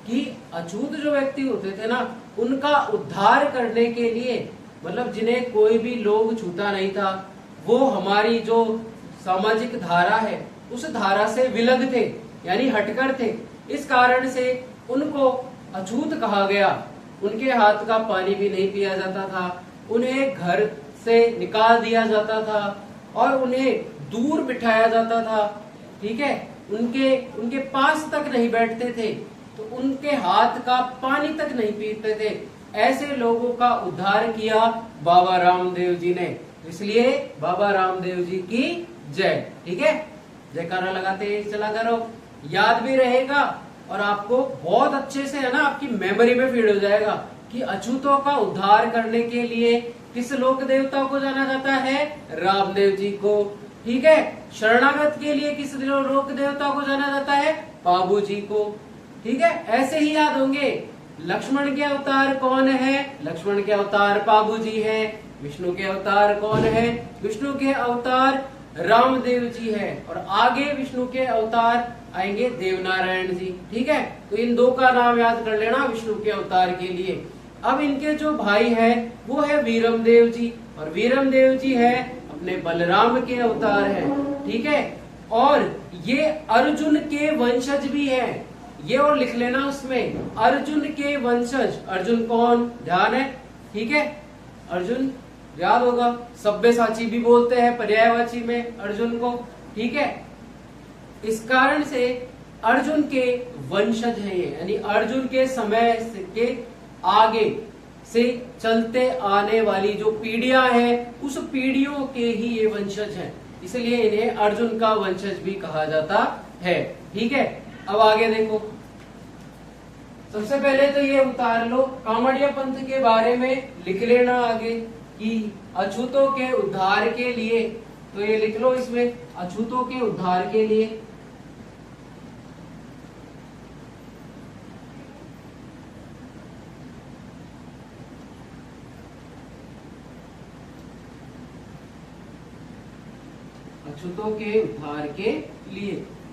कि अछूत जो व्यक्ति होते थे ना, उनका उद्धार करने के लिए, मतलब जिन्हें कोई भी लोग छूता नहीं था, वो हमारी जो सामाजिक धारा है उस धारा से विलग थे, यानी हटकर थे। इस कारण से उनको अछूत कहा गया। उनके हाथ का पानी भी नहीं पिया जाता था, उन्हें घर से निकाल दिया जाता था और उन्हें दूर बिठाया जाता था। ठीक है, उनके पास तक नहीं बैठते थे, तो उनके हाथ का पानी तक नहीं पीते थे। ऐसे लोगों का उद्धार किया बाबा रामदेव जी ने, इसलिए बाबा रामदेव जी की जय। ठीक है, जयकारा लगाते चला करो, याद भी रहेगा और आपको बहुत अच्छे से है ना आपकी मेमोरी में फीड हो जाएगा कि अछूतों का उद्धार करने के लिए किस लोक देवता को जाना जाता है, रामदेव जी को। ठीक है, शरणागत के लिए किस लोक देवता को जाना जाता है, पाबू जी को। ठीक है, ऐसे ही याद होंगे। लक्ष्मण के अवतार कौन है, लक्ष्मण के अवतार पाबू जी है। विष्णु के अवतार कौन है, विष्णु के अवतार रामदेव जी है। और आगे विष्णु के अवतार आएंगे देवनारायण जी। ठीक है, तो इन दो का नाम याद कर लेना विष्णु के अवतार के लिए। अब इनके जो भाई है वो है वीरमदेव जी, और वीरमदेव जी है अपने बलराम के अवतार है। ठीक है, और ये अर्जुन के वंशज भी है, ये और लिख लेना उसमें, अर्जुन के वंशज। अर्जुन कौन, ध्यान है? ठीक है, अर्जुन याद होगा, सब्यसाची भी बोलते हैं पर्यायवाची में अर्जुन को। ठीक है, इस कारण से अर्जुन के वंशज हैं ये, यानी अर्जुन के समय के आगे से चलते आने वाली जो पीढ़ियां हैं उस पीढ़ियों के ही ये वंशज हैं, इसलिए इन्हें अर्जुन का वंशज भी कहा जाता है। ठीक है, अब आगे देखो, सबसे पहले तो ये उतार लो, कामड़िया पंथ के बारे में लिख लेना आगे कि अछूतों के उद्धार के लिए, तो ये लिख लो इसमें, अछूतों के उद्धार के लिए। अछूतों के उद्धार के लिए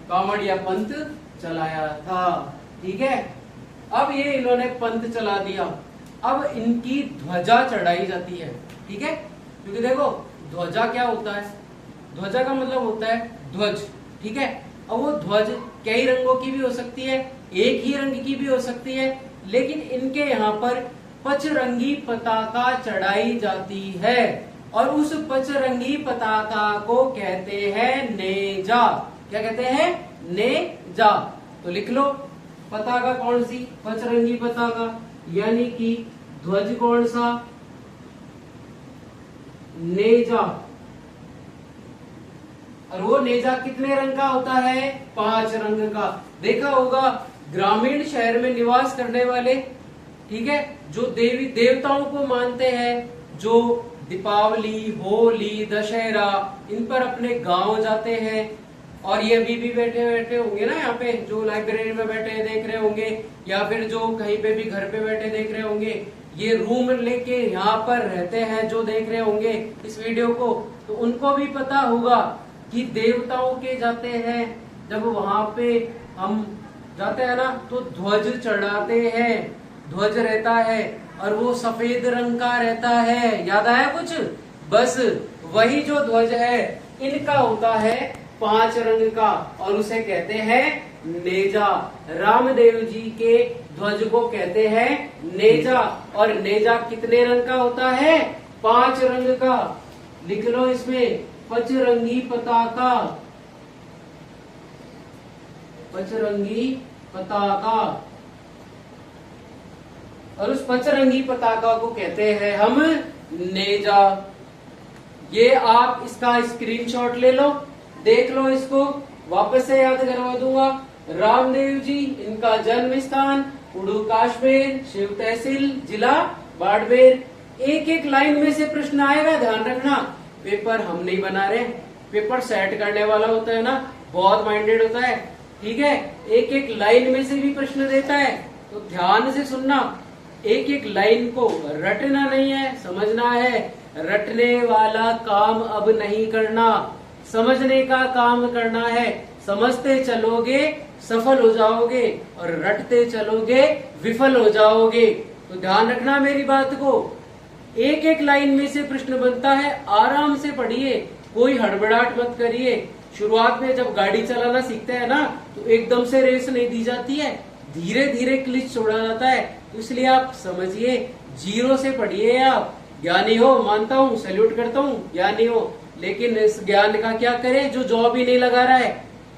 कामड़िया पंथ चलाया था। ठीक है, अब ये इन्होंने पंथ चला दिया, अब इनकी ध्वजा चढ़ाई जाती है। ठीक है, क्योंकि देखो ध्वजा क्या होता है, ध्वजा का मतलब होता है ध्वज। ठीक है, अब वो ध्वज कई रंगों की भी हो सकती है, एक ही रंग की भी हो सकती है, लेकिन इनके यहाँ पर पचरंगी पताका चढ़ाई जाती है और उस पचरंगी पताका को कहते हैं नेजा। क्या कहते हैं, नेजा। तो लिख लो पताका कौन सी, पचरंगी पताका, यानी कि ध्वज कौन सा, नेजा। और वो नेजा कितने रंग का होता है? 5 रंग का। देखा होगा ग्रामीण शहर में निवास करने वाले, ठीक है, जो देवी देवताओं को मानते हैं, जो दीपावली, होली, दशहरा इन पर अपने गांव जाते हैं, और ये अभी भी बैठे बैठे होंगे ना यहाँ पे, जो लाइब्रेरी में बैठे देख रहे होंगे, या फिर जो कहीं पे भी घर पे बैठे देख रहे होंगे, ये रूम लेके यहाँ पर रहते हैं जो देख रहे होंगे इस वीडियो को, तो उनको भी पता होगा कि देवताओं के जाते हैं, जब वहां पे हम जाते हैं ना तो ध्वज चढ़ाते हैं, ध्वज रहता है और वो सफेद रंग का रहता है। याद आया कुछ? बस वही जो ध्वज है इनका होता है 5 रंग का, और उसे कहते हैं नेजा। रामदेव जी के ध्वज को कहते हैं नेजा, और नेजा कितने रंग का होता है? 5 रंग का। लिख लो इसमें, पचरंगी पताका, पचरंगी पताका। और उस पचरंगी पताका को कहते हैं हम नेजा। ये आप इसका स्क्रीनशॉट ले लो, देख लो, इसको वापस से याद करवा दूंगा। रामदेव जी, इनका जन्म स्थान उड़ू काश्मीर, शिव तहसील, जिला बाड़मेर। एक एक लाइन में से प्रश्न आएगा, ध्यान रखना। पेपर हम नहीं बना रहे, पेपर सेट करने वाला होता है ना, बहुत माइंडेड होता है, ठीक है। एक एक लाइन में से भी प्रश्न देता है, तो ध्यान से सुनना। एक एक लाइन को रटना नहीं है, समझना है। रटने वाला काम अब नहीं करना, समझने का काम करना है। समझते चलोगे सफल हो जाओगे, और रटते चलोगे विफल हो जाओगे। तो ध्यान रखना मेरी बात को। एक एक लाइन में से प्रश्न बनता है, आराम से पढ़िए, कोई हड़बड़ाहट मत करिए। शुरुआत में जब गाड़ी चलाना सीखते हैं ना, तो एकदम से रेस नहीं दी जाती है, धीरे धीरे क्लिच छोड़ा जाता है। तो इसलिए आप समझिए, 0 से पढ़िए। आप ज्ञानी हो, मानता हूँ, सैल्यूट करता हूँ, ज्ञानी हो, लेकिन इस ज्ञान का क्या करे जो जॉब ही नहीं लगा रहा है,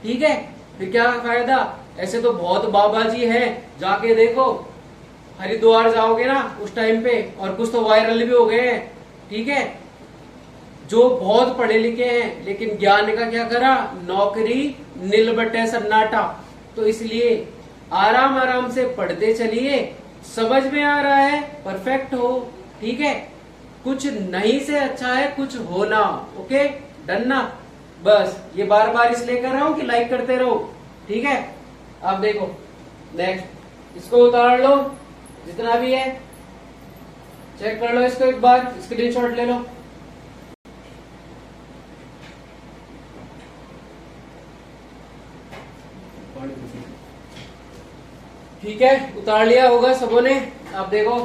ठीक है, फिर क्या फायदा। ऐसे तो बहुत बाबा जी हैं, जाके देखो, हरिद्वार जाओगे ना उस टाइम पे, और कुछ तो वायरल भी हो गए हैं, ठीक है, जो बहुत पढ़े लिखे हैं, लेकिन ज्ञान का क्या करा? नौकरी नीलबट्टे सन्नाटा। तो इसलिए आराम आराम से पढ़ते चलिए, समझ में आ रहा है, परफेक्ट हो, ठीक है। कुछ नहीं से अच्छा है कुछ होना, ओके, डन ना। बस ये बार बार इसलिए कर रहा हूं कि लाइक करते रहो, ठीक है। अब देखो नेक्स्ट, इसको उतार लो, जितना भी है चेक कर लो, इसको एक बार स्क्रीनशॉट ले लो। ठीक है, उतार लिया होगा सबों ने। अब देखो,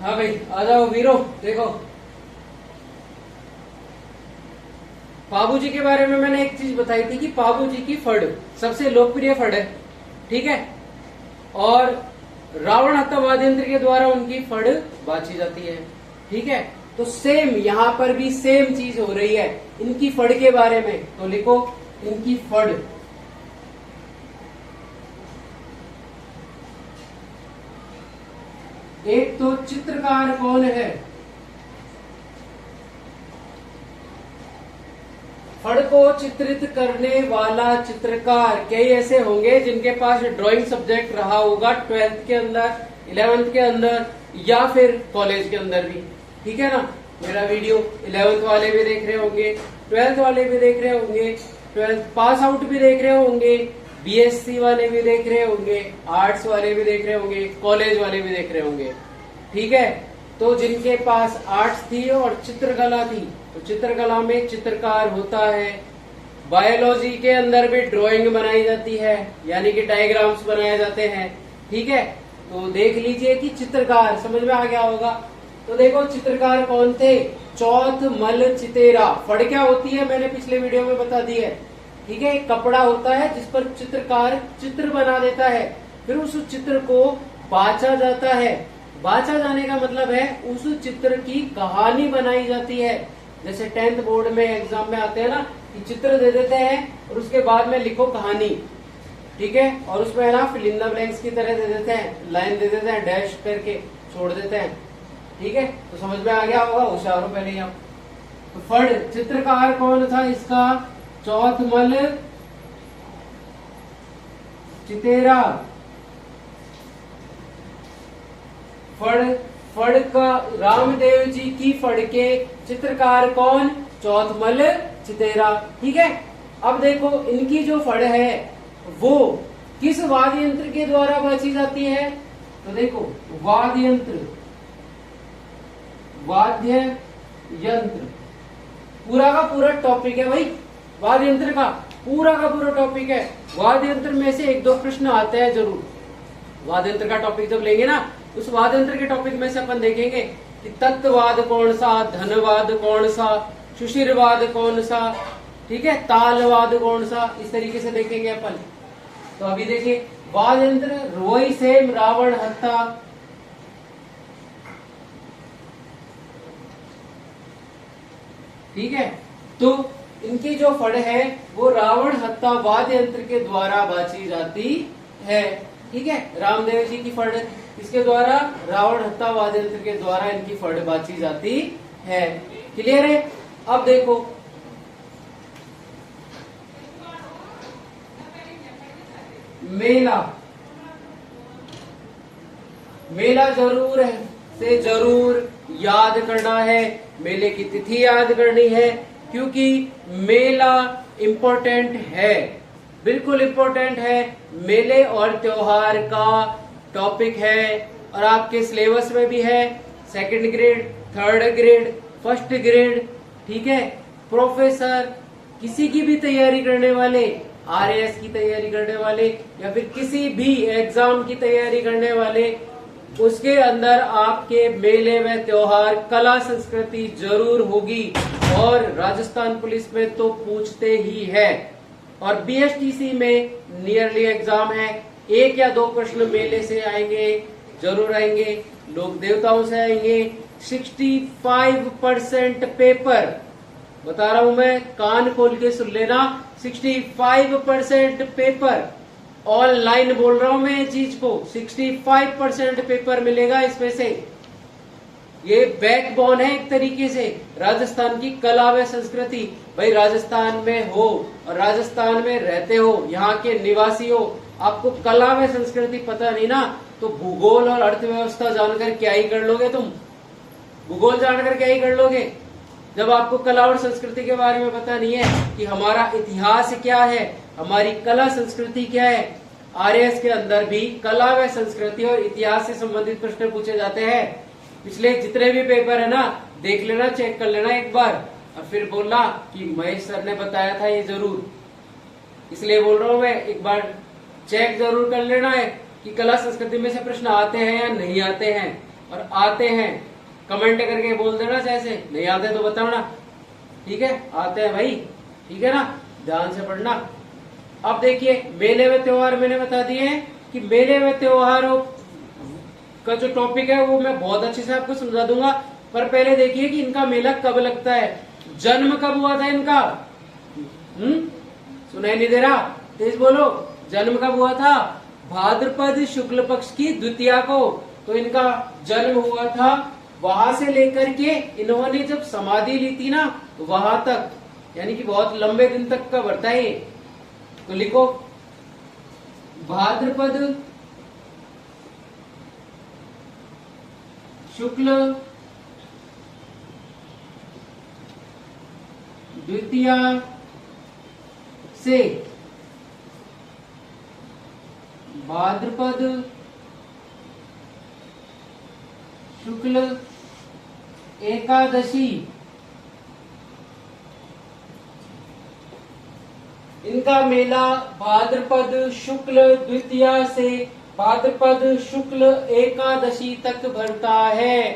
हाँ भाई आ जाओ वीरो। देखो पाबू जी के बारे में मैंने एक चीज बताई थी कि पाबू जी की फड़ सबसे लोकप्रिय फड़ है, ठीक है, और रावण हत्यावादेंद्र के द्वारा उनकी फड़ बाची जाती है, ठीक है। तो सेम यहाँ पर भी सेम चीज हो रही है इनकी फड़ के बारे में। तो लिखो इनकी फड़। एक तो चित्रकार कौन है? फड़ को चित्रित करने वाला चित्रकार कई ऐसे होंगे जिनके पास ड्राइंग सब्जेक्ट रहा होगा 12th के अंदर, 11th के अंदर, या फिर कॉलेज के अंदर भी, ठीक है ना। मेरा वीडियो 11th वाले भी देख रहे होंगे, 12th वाले भी देख रहे होंगे, 12th पास आउट भी देख रहे होंगे, बीएससी वाले भी देख रहे होंगे, आर्ट्स वाले भी देख रहे होंगे, कॉलेज वाले भी देख रहे होंगे, ठीक है। तो जिनके पास आर्ट्स थी और चित्रकला थी, तो चित्रकला में चित्रकार होता है। बायोलॉजी के अंदर भी ड्राइंग बनाई जाती है, यानी कि डायग्राम्स बनाए जाते हैं, ठीक है। तो देख लीजिए कि चित्रकार समझ में आ गया होगा। तो देखो चित्रकार कौन थे? चौथ मल चितेरा। फड़ क्या होती है मैंने पिछले वीडियो में बता दी है, ठीक है। एक कपड़ा होता है जिस पर चित्रकार चित्र बना देता है, फिर उस चित्र को बांचा जाता है। बाचा जाने का मतलब है उस चित्र की कहानी बनाई जाती है। जैसे 10th बोर्ड में एग्जाम में आते हैं ना कि चित्र दे देते हैं और उसके बाद में लिखो कहानी, ठीक है, और उसमें है ना फिल इन द ब्लैंक्स की तरह दे देते हैं, लाइन दे देते हैं, डैश करके छोड़ देते हैं, ठीक है। तो समझ में आ गया होगा, होशियार हो पहले ही आप। तो फड़ चित्रकार कौन था इसका? चौथमल चितेरा। फड़ का रामदेव जी की फड़ के चित्रकार कौन? चौथमल चितेरा, ठीक है। अब देखो इनकी जो फड़ है वो किस वाद्य यंत्र के द्वारा बाची जाती है? तो देखो वाद्य यंत्र, वाद्य यंत्र पूरा का पूरा टॉपिक है भाई, वाद्य यंत्र का पूरा टॉपिक है। वाद्य यंत्र में से 1-2 प्रश्न आते हैं जरूर। वाद्य यंत्र का टॉपिक जब लेंगे ना, उस वाद्य यंत्र के टॉपिक में से अपन देखेंगे कि तत्ववाद कौन सा, धनवाद कौन सा, सुशिरवाद कौन सा, ठीक है, तालवाद कौन सा, इस तरीके से देखेंगे अपन। तो अभी देखिए वाद्य यंत्र रोई सेम रावण हत्ता, ठीक है। तो इनकी जो फड़ है वो रावण हत्ता वाद्य यंत्र के द्वारा बाची जाती है, ठीक है। रामदेव जी की फड़ इसके द्वारा, रावण हत्ता वाद्य यंत्र के द्वारा इनकी फड़ बाची जाती है। क्लियर है? अब देखो मेला, मेला जरूर है से जरूर याद करना है, मेले की तिथि याद करनी है, क्योंकि मेला इम्पोर्टेंट है, बिल्कुल इम्पोर्टेंट है। मेले और त्योहार का टॉपिक है और आपके सिलेबस में भी है, 2nd grade, 3rd grade, 1st grade, ठीक है। प्रोफेसर किसी की भी तैयारी करने वाले, RAS की तैयारी करने वाले या फिर किसी भी एग्जाम की तैयारी करने वाले, उसके अंदर आपके मेले व त्योहार, कला संस्कृति जरूर होगी। और राजस्थान पुलिस में तो पूछते ही है, और BSTC में नियरली एग्जाम है, 1 या 2 प्रश्न मेले से आएंगे, जरूर आएंगे, लोक देवताओं से आएंगे। 65% पेपर, बता रहा हूं मैं, कान खोल के सुन लेना, 65% पेपर ऑनलाइन बोल रहा हूं मैं ये चीज को, 65% पेपर मिलेगा इसमें से। ये बैकबोन है एक तरीके से राजस्थान की कला व संस्कृति। भाई राजस्थान में हो और राजस्थान में रहते हो, यहाँ के निवासी हो, आपको कला व संस्कृति पता नहीं ना, तो भूगोल और अर्थव्यवस्था जानकर क्या ही कर लोगे तुम? भूगोल जानकर क्या ही कर लोगे जब आपको कला और संस्कृति के बारे में पता नहीं है कि हमारा इतिहास क्या है, हमारी कला संस्कृति क्या है। RAS के अंदर भी कला व संस्कृति और इतिहास से संबंधित प्रश्न पूछे जाते हैं। पिछले जितने भी पेपर है ना, देख लेना, चेक कर लेना एक बार, और फिर बोलना कि महेश सर ने बताया था ये जरूर, इसलिए बोल रहा हूं मैं, एक बार चेक जरूर कर लेना है कि कला संस्कृति में से प्रश्न आते हैं या नहीं आते हैं। और आते हैं कमेंट करके बोल देना, जैसे नहीं आते तो बताना, ठीक है। आते हैं भाई, ठीक है ना, ध्यान से पढ़ना। अब देखिए मेले व त्योहार मैंने बता दिए कि मेले व त्योहारों का जो टॉपिक है वो मैं बहुत अच्छे से आपको समझा दूंगा, पर पहले देखिए कि इनका मेला कब लगता है, जन्म कब हुआ था इनका। सुनाई नहीं दे रहा? तेज बोलो। जन्म कब हुआ था? भाद्रपद शुक्ल पक्ष की द्वितीया को, तो इनका जन्म हुआ था। वहां से लेकर के इन्होंने जब समाधि ली थी ना, वहां तक, यानी कि बहुत लंबे दिन तक का बढ़ता है ये। तो लिखो भाद्रपद शुक्ल द्वितीया से भाद्रपद शुक्ल एकादशी, इनका मेला भाद्रपद शुक्ल द्वितीया से भाद्रपद शुक्ल एकादशी तक भरता है,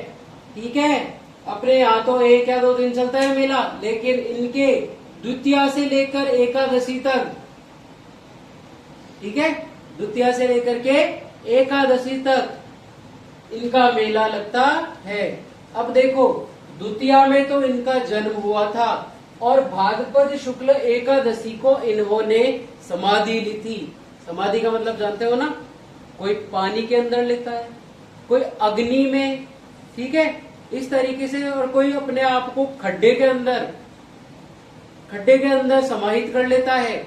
ठीक है। अपने यहाँ तो 1 या 2 दिन चलता है मेला, लेकिन इनके द्वितीया से लेकर एकादशी तक, ठीक है, द्वितीया से लेकर के एकादशी तक इनका मेला लगता है। अब देखो, द्वितीया में तो इनका जन्म हुआ था और भाद्रपद शुक्ल एकादशी को इन्होंने समाधि ली थी। समाधि का मतलब जानते हो ना, कोई पानी के अंदर लेता है, कोई अग्नि में, ठीक है, इस तरीके से, और कोई अपने आप को खड्डे के अंदर समाहित कर लेता है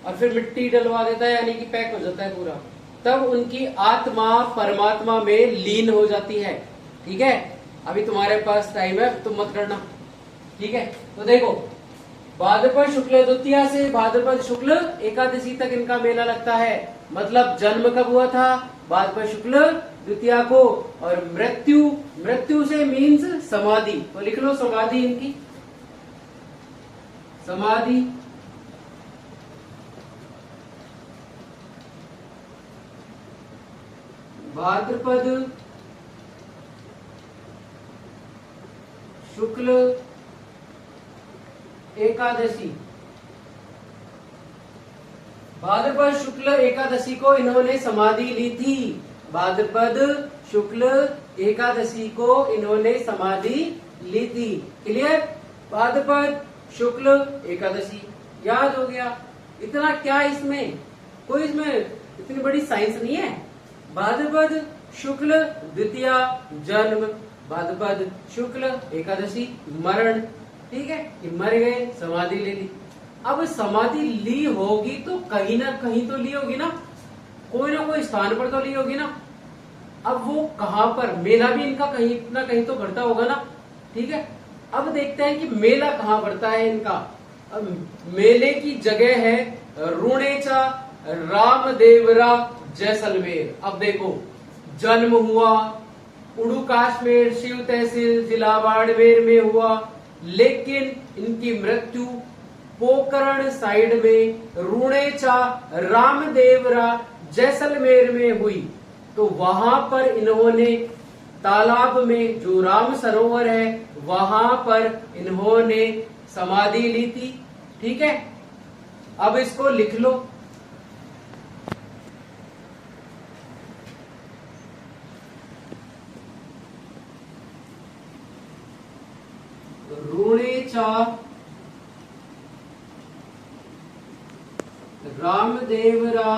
और फिर मिट्टी डलवा देता है, यानी कि पैक हो जाता है पूरा। तब उनकी आत्मा परमात्मा में लीन हो जाती है। ठीक है, अभी तुम्हारे पास टाइम है, तुम मत करना। ठीक है, तो देखो, भाद्रपद शुक्ल द्वितीया से भाद्रपद शुक्ल एकादशी तक इनका मेला लगता है। मतलब जन्म कब हुआ था? भाद्रपद शुक्ल द्वितीया को। और मृत्यु से मीन्स समाधि, तो लिख लो समाधि इनकी, समाधि। भाद्रपद शुक्ल एकादशी, भाद्रपद शुक्ल एकादशी को इन्होंने समाधि ली थी। भाद्रपद शुक्ल एकादशी को इन्होंने समाधि ली थी। क्लियर? भाद्रपद शुक्ल एकादशी याद हो गया। इतना क्या इसमें, कोई इसमें इतनी बड़ी साइंस नहीं है। भाद्रपद शुक्ल द्वितीया जन्म, भाद्रपद शुक्ल एकादशी मरण। ठीक है, ये मर गए, समाधि ले ली। अब समाधि ली होगी तो कहीं ना कहीं तो ली होगी ना, कोई ना कोई स्थान पर तो ली होगी ना। अब वो कहां पर, मेला भी इनका कहीं ना कहीं तो भरता होगा ना। ठीक है, अब देखते हैं कि मेला कहाँ पड़ता है इनका। अब मेले की जगह है रुणेचा रामदेवरा जैसलमेर। अब देखो, जन्म हुआ उड़ू काश्मीर शिव तहसील जिला बाड़मेर में हुआ, लेकिन इनकी मृत्यु पोकरण साइड में रुणेचा रामदेवरा जैसलमेर में हुई। तो वहां पर इन्होंने तालाब में, जो राम सरोवर है, वहां पर इन्होंने समाधि ली थी। ठीक है, अब इसको लिख लो। रुणेचा रामदेवरा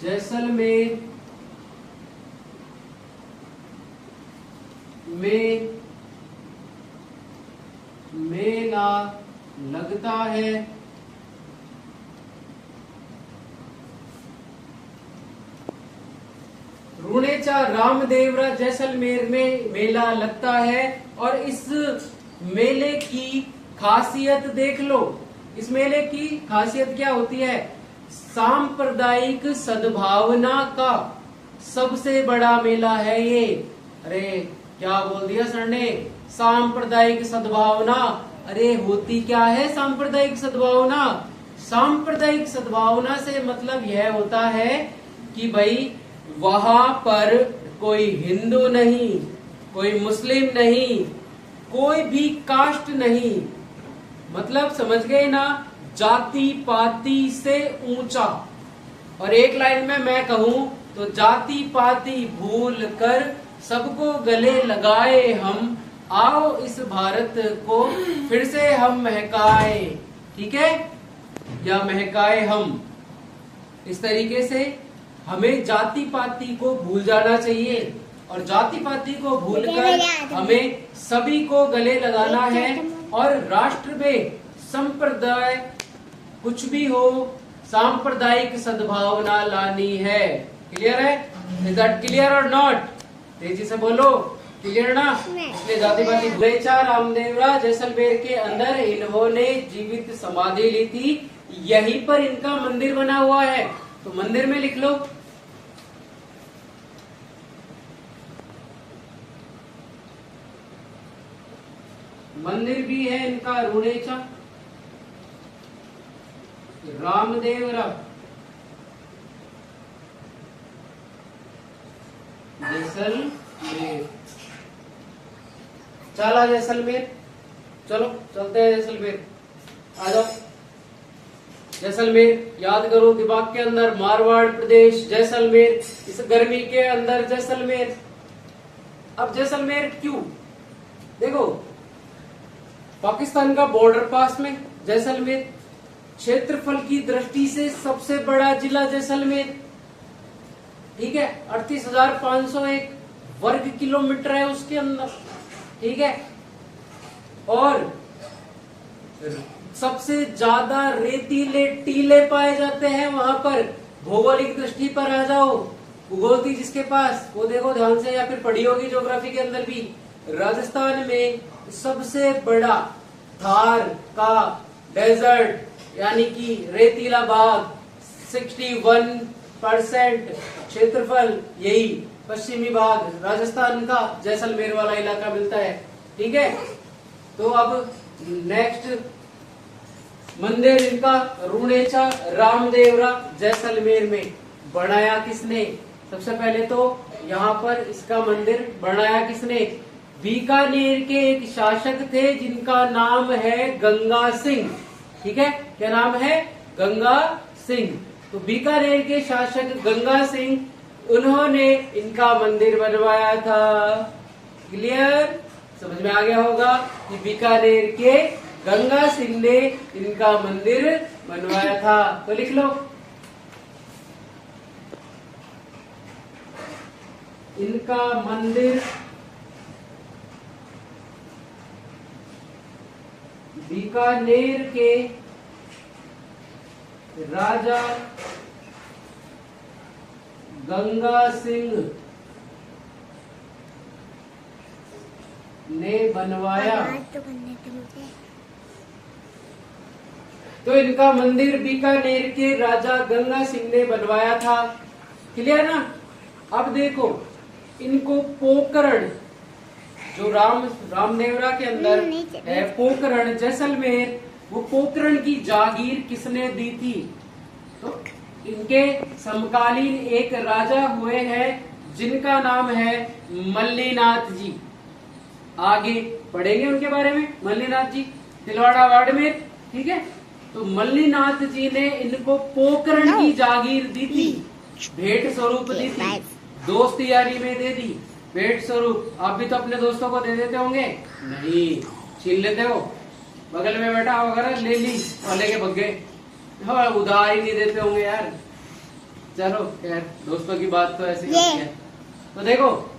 जैसलमेर में मेला लगता है। रुणेचा रामदेवरा जैसलमेर में मेला लगता है। और इस मेले की खासियत देख लो। इस मेले की खासियत क्या होती है? सांप्रदायिक सद्भावना का सबसे बड़ा मेला है ये। अरे क्या बोल दिया सर ने? सांप्रदायिक सद्भावना। अरे होती क्या है सांप्रदायिक सद्भावना? सांप्रदायिक सद्भावना से मतलब यह होता है कि भाई वहां पर कोई हिंदू नहीं, कोई मुस्लिम नहीं, कोई भी कास्ट नहीं, मतलब समझ गए ना, जाति पाति से ऊंचा। और एक लाइन में मैं कहूं तो जाति पाति भूल कर सबको गले लगाए हम, आओ इस भारत को फिर से हम महकाए। ठीक है, या महकाए हम। इस तरीके से हमें जाति पाति को भूल जाना चाहिए और जाति पाति को भूलकर हमें सभी को गले लगाना है। और राष्ट्र में संप्रदाय कुछ भी हो, सांप्रदायिक सद्भावना लानी है। क्लियर है? इज दैट क्लियर और नॉट? तेजी से बोलो, क्लियर ना? इसलिए जाति पाति रुणेचा रामदेवरा जैसलमेर के अंदर इन्होंने जीवित समाधि ली थी। यहीं पर इनका मंदिर बना हुआ है, तो मंदिर में लिख लो। मंदिर भी है इनका रुणेचा रामदेवरा जैसलमेर। चला जैसलमेर, चलो चलते हैं जैसलमेर, आ जाओ। जैसलमेर याद करो दिमाग के अंदर, मारवाड़ प्रदेश जैसलमेर, इस गर्मी के अंदर जैसलमेर। अब जैसलमेर क्यों? देखो पाकिस्तान का बॉर्डर पास में जैसलमेर, क्षेत्रफल की दृष्टि से सबसे बड़ा जिला जैसलमेर, ठीक है, 38,501 वर्ग किलोमीटर है उसके अंदर, ठीक है, और सबसे ज्यादा रेतीले टीले पाए जाते हैं वहां पर। भौगोलिक दृष्टि पर आ जाओ, भूगोल थी जिसके पास वो देखो ध्यान से, या फिर पढ़ी होगी ज्योग्राफी के अंदर भी। राजस्थान में सबसे बड़ा थार का डेजर्ट यानी कि रेतीला भाग 61% क्षेत्रफल, यही पश्चिमी भाग राजस्थान का जैसलमेर वाला इलाका मिलता है, ठीक है। तो अब नेक्स्ट मंदिर इनका रूणेचा रामदेवरा जैसलमेर में बनाया किसने? सबसे पहले तो यहाँ पर इसका मंदिर बनाया किसने? बीकानेर के एक शासक थे जिनका नाम है गंगा सिंह, ठीक है, क्या नाम है? गंगा सिंह। तो बीकानेर के शासक गंगा सिंह, उन्होंने इनका मंदिर बनवाया था। क्लियर? समझ में आ गया होगा कि बीकानेर के गंगा सिंह ने इनका मंदिर बनवाया था। तो लिख लो, इनका मंदिर बीकानेर के राजा गंगा सिंह ने बनवाया। तो इनका मंदिर बीकानेर के राजा गंगा सिंह ने बनवाया था। क्लियर ना? अब देखो इनको पोकरण, जो रामदेवरा के अंदर है पोकरण जैसलमेर, वो पोकरण की जागीर किसने दी थी? तो इनके समकालीन एक राजा हुए हैं जिनका नाम है मल्लीनाथ जी। आगे पढ़ेंगे उनके बारे में। मल्लीनाथ जी तिलवाड़ा वार्ड में, ठीक है। तो मल्लीनाथ जी ने इनको पोकरण की जागीर दी थी, भेंट स्वरूप दी थी, दोस्त यारी में दे दी भेंट स्वरूप। आप भी तो अपने दोस्तों को दे देते होंगे? नहीं, छीन लेते हो, बगल में बैठा होगा ले ली और लेके भग गए। हाँ, उधार ही नहीं देते होंगे यार। चलो खैर, दोस्तों की बात तो ऐसी होती है। तो देखो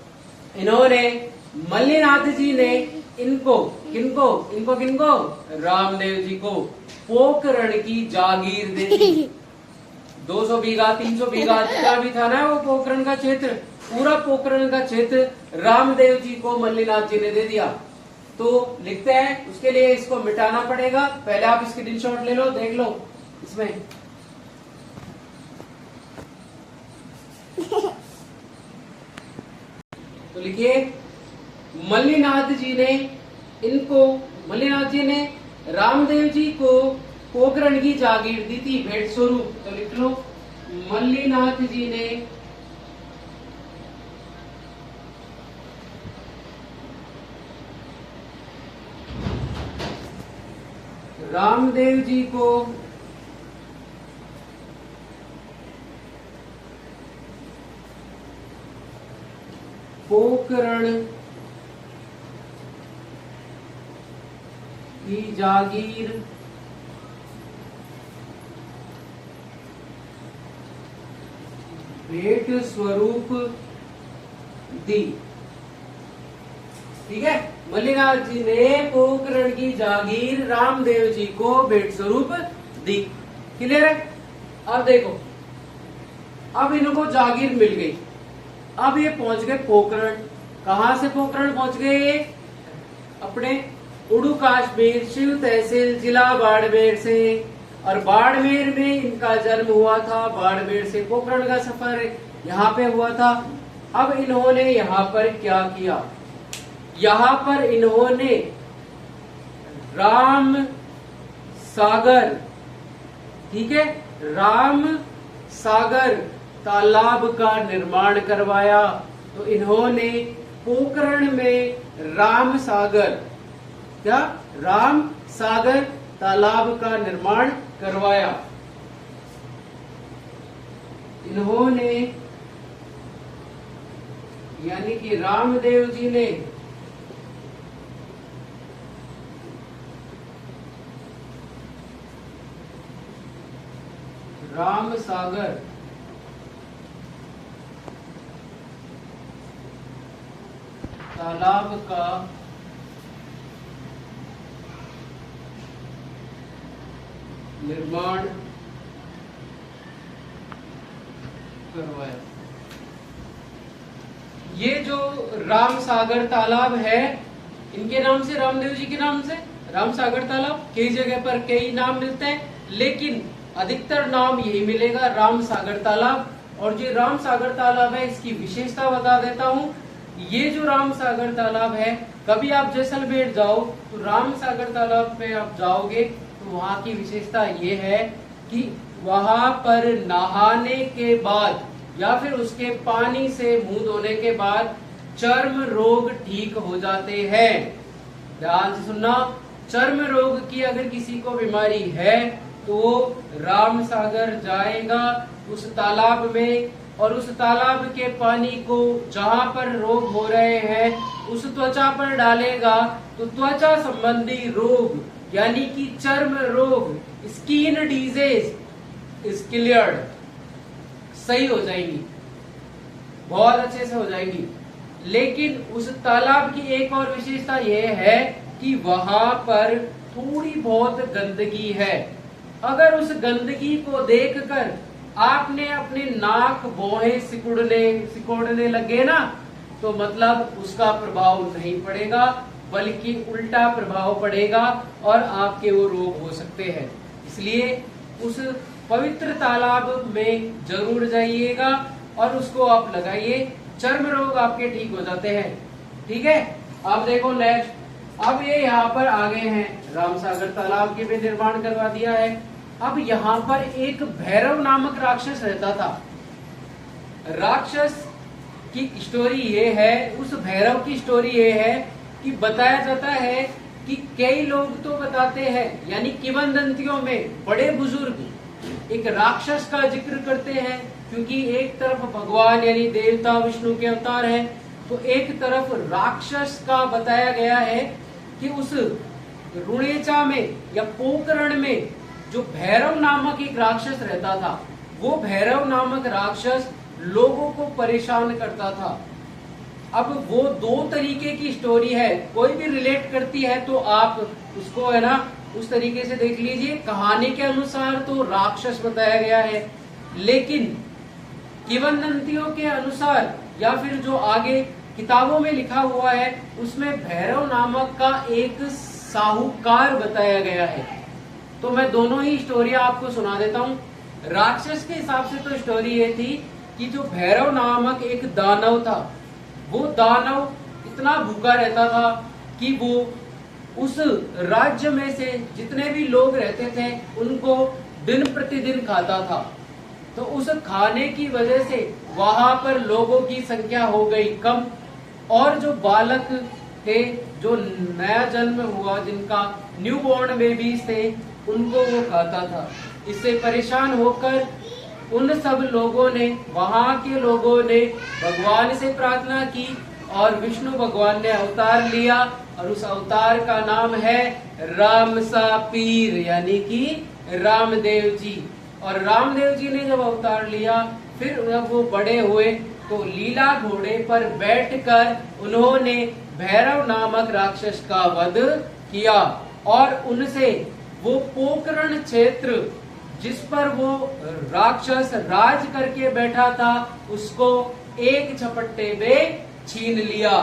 इन्होंने, मल्लीनाथ जी ने इनको किनको रामदेव जी को पोकरण की जागीर दे दी। 200 बीघा 300 बीघा जितना भी था ना वो पोकरण का क्षेत्र, पूरा पोकरण का क्षेत्र रामदेव जी को मल्लीनाथ जी ने दे दिया। तो लिखते हैं, उसके लिए इसको मिटाना पड़ेगा। पहले आप स्क्रीनशॉट ले लो, देख लो इसमें। तो लिखिए, मल्लीनाथ जी ने रामदेव जी को पोकरण की जागीर दी थी भेंट स्वरूप। तो लिख लो, मल्लीनाथ जी ने रामदेव जी को पोकरण की जागीर भेंट स्वरूप दी। ठीक है, मल्लीनाथ जी ने पोकरण की जागीर रामदेव जी को भेंट स्वरूप दी। क्लियर है? अब देखो, अब इनको जागीर मिल गई। अब ये पहुंच गए पोकरण। कहां से पोकरण पहुंच गए? ये अपने उड़ू कश्मीर शिव तहसील जिला बाड़मेर से, और बाड़मेर में इनका जन्म हुआ था। बाड़मेर से पोकरण का सफर यहाँ पे हुआ था। अब इन्होंने यहाँ पर क्या किया? यहाँ पर इन्होंने राम सागर, ठीक है, राम सागर तालाब का निर्माण करवाया। तो इन्होंने पोकरण में राम सागर तालाब का निर्माण करवाया। इन्होंने यानी कि रामदेव जी ने राम सागर तालाब का निर्माण करवाया। ये जो राम सागर तालाब है, इनके नाम से, रामदेव जी के नाम से राम सागर तालाब, कई जगह पर कई नाम मिलते हैं, लेकिन अधिकतर नाम यही मिलेगा, राम सागर तालाब। और जो राम सागर तालाब है, इसकी विशेषता बता देता हूँ। ये जो राम सागर तालाब है, कभी आप जैसलमेर जाओ तो राम सागर तालाब पे आप जाओगे तो वहाँ की विशेषता ये है कि वहां पर नहाने के बाद या फिर उसके पानी से मुंह धोने के बाद चर्म रोग ठीक हो जाते हैं। ध्यान से सुनना, चर्म रोग की अगर किसी को बीमारी है तो राम सागर जाएगा उस तालाब में, और उस तालाब के पानी को जहां पर रोग हो रहे हैं उस त्वचा पर डालेगा तो त्वचा संबंधी रोग यानी कि चर्म रोग, स्किन डिजीज इज क्लियर्ड, सही हो जाएंगी, बहुत अच्छे से हो जाएंगी। लेकिन उस तालाब की एक और विशेषता यह है कि वहां पर थोड़ी बहुत गंदगी है। अगर उस गंदगी को देखकर आपने अपने नाक भौहें सिकोड़ने लगे ना, तो मतलब उसका प्रभाव नहीं पड़ेगा, बल्कि उल्टा प्रभाव पड़ेगा और आपके वो रोग हो सकते हैं। इसलिए उस पवित्र तालाब में जरूर जाइएगा और उसको आप लगाइए, चर्म रोग आपके ठीक हो जाते हैं। ठीक है, अब देखो नेक्स्ट, अब ये यहाँ पर आ गए हैं, रामसागर तालाब के भी निर्माण करवा दिया है। अब यहाँ पर एक भैरव नामक राक्षस रहता था। राक्षस की स्टोरी ये है, उस भैरव की स्टोरी ये है कि बताया जाता है कि कई लोग तो बताते हैं, यानी किंवदंतियों में बड़े बुजुर्ग एक राक्षस का जिक्र करते हैं, क्योंकि एक तरफ भगवान यानी देवता विष्णु के अवतार हैं, तो एक तरफ राक्षस का बताया गया है कि उस रुणेचा में या पोकरण में जो भैरव नामक एक राक्षस रहता था, वो भैरव नामक राक्षस लोगों को परेशान करता था। अब वो दो तरीके की स्टोरी है, कोई भी रिलेट करती है तो आप उसको है ना उस तरीके से देख लीजिए। कहानी के अनुसार तो राक्षस बताया गया है, लेकिन किंवदंतियों के अनुसार या फिर जो आगे किताबों में लिखा हुआ है उसमें भैरव नामक का एक साहूकार बताया गया है। तो मैं दोनों ही स्टोरियां आपको सुना देता हूँ। राक्षस के हिसाब से तो स्टोरी ये थी कि जो भैरव नामक एक दानव था, वो दानव इतना भूखा रहता था कि वो उस राज्य में से जितने भी लोग रहते थे उनको दिन प्रतिदिन खाता था। तो उस खाने की वजह से वहां पर लोगों की संख्या हो गई कम, और जो बालक थे, जो नया जन्म हुआ, जिनका न्यूबॉर्न बेबीज थे, उनको वो खाता था। इससे परेशान होकर उन सब लोगों ने, वहां के लोगों ने भगवान से प्रार्थना की और विष्णु भगवान ने अवतार लिया, और उस अवतार का नाम है रामसा पीर यानी कि रामदेव जी। और रामदेव जी ने जब अवतार लिया, फिर जब वो बड़े हुए तो लीला घोड़े पर बैठकर उन्होंने भैरव नामक राक्षस का वध किया, और उनसे वो पोकरण क्षेत्र जिस पर वो राक्षस राज करके बैठा था उसको एक झपट्टे में छीन लिया।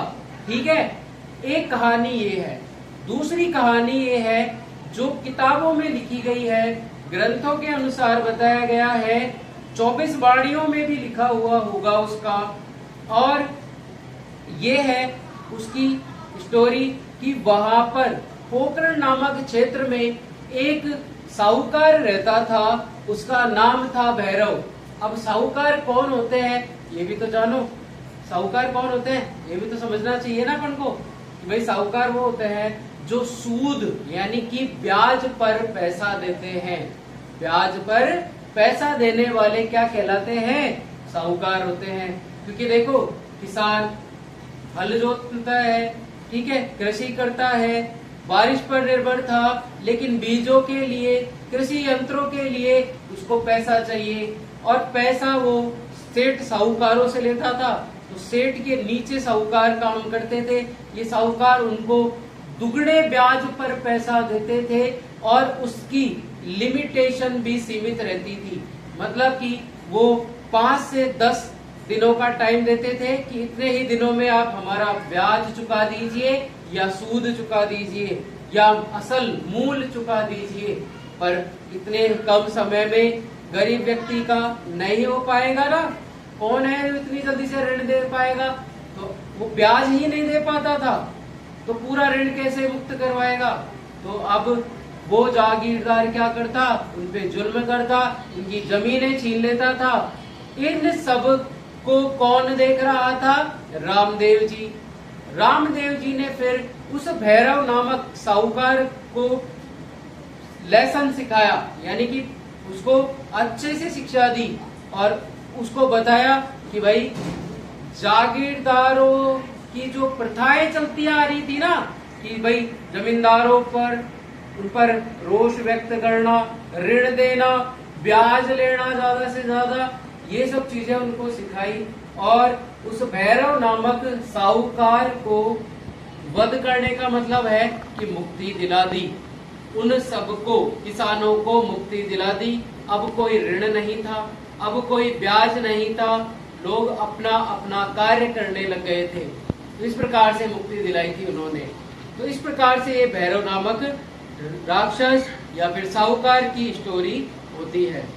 ठीक है, एक कहानी ये है। दूसरी कहानी ये है जो किताबों में लिखी गई है, ग्रंथों के अनुसार बताया गया है, 24 वाणियों में भी लिखा हुआ होगा उसका, और ये है उसकी स्टोरी कि वहां पर पोकरण नामक क्षेत्र में एक साहूकार रहता था, उसका नाम था भैरव। अब साहूकार कौन होते हैं ये भी तो जानो, साहूकार कौन होते हैं ये भी तो समझना चाहिए ना अपन को, कि भाई साहूकार वो होते हैं जो सूद यानी कि ब्याज पर पैसा देते हैं, ब्याज पर पैसा देने वाले क्या कहलाते हैं? साहूकार होते हैं। क्योंकि देखो, किसान हल जोतता है, ठीक है, कृषि करता है, बारिश पर निर्भर था, लेकिन बीजों के लिए, कृषि यंत्रों के लिए उसको पैसा चाहिए, और पैसा वो सेठ साहूकारों से लेता था। तो सेठ के नीचे साहूकार काम करते थे। ये साहूकार उनको दुगने ब्याज पर पैसा देते थे, और उसकी लिमिटेशन भी सीमित रहती थी। मतलब कि वो 5 से 10 दिनों का टाइम देते थे कि इतने ही दिनों में आप हमारा ब्याज चुका दीजिए, या सूद चुका दीजिए, या असल मूल चुका दीजिए। पर इतने कम समय में गरीब व्यक्ति का नहीं हो पाएगा ना। कौन है जो इतनी जल्दी से ऋण दे पाएगा? तो वो ब्याज ही नहीं दे पाता था, तो पूरा ऋण कैसे मुक्त करवाएगा? तो अब वो जागीरदार क्या करता? उन पे जुल्म करता, उनकी जमीनें छीन लेता था। इन सब को कौन देख रहा था? रामदेव जी। रामदेव जी ने फिर उस भैरव नामक साहूकार को लेसन सिखाया, यानी कि उसको अच्छे से शिक्षा दी, और उसको बताया कि भाई जागीरदारों की जो प्रथाएं चलती आ रही थी ना, कि भाई जमींदारों पर, उन पर रोष व्यक्त करना, ऋण देना, ब्याज लेना ज्यादा से ज्यादा, ये सब चीजें उनको सिखाई। और उस भैरव नामक साहूकार को वध करने का मतलब है कि मुक्ति दिला दी। उन सबको, किसानों को मुक्ति दिला दी। अब कोई ऋण नहीं था, अब कोई ब्याज नहीं था, लोग अपना अपना कार्य करने लग गए थे। तो इस प्रकार से मुक्ति दिलाई थी उन्होंने। तो इस प्रकार से ये भैरव नामक राक्षस या फिर साहूकार की स्टोरी होती है।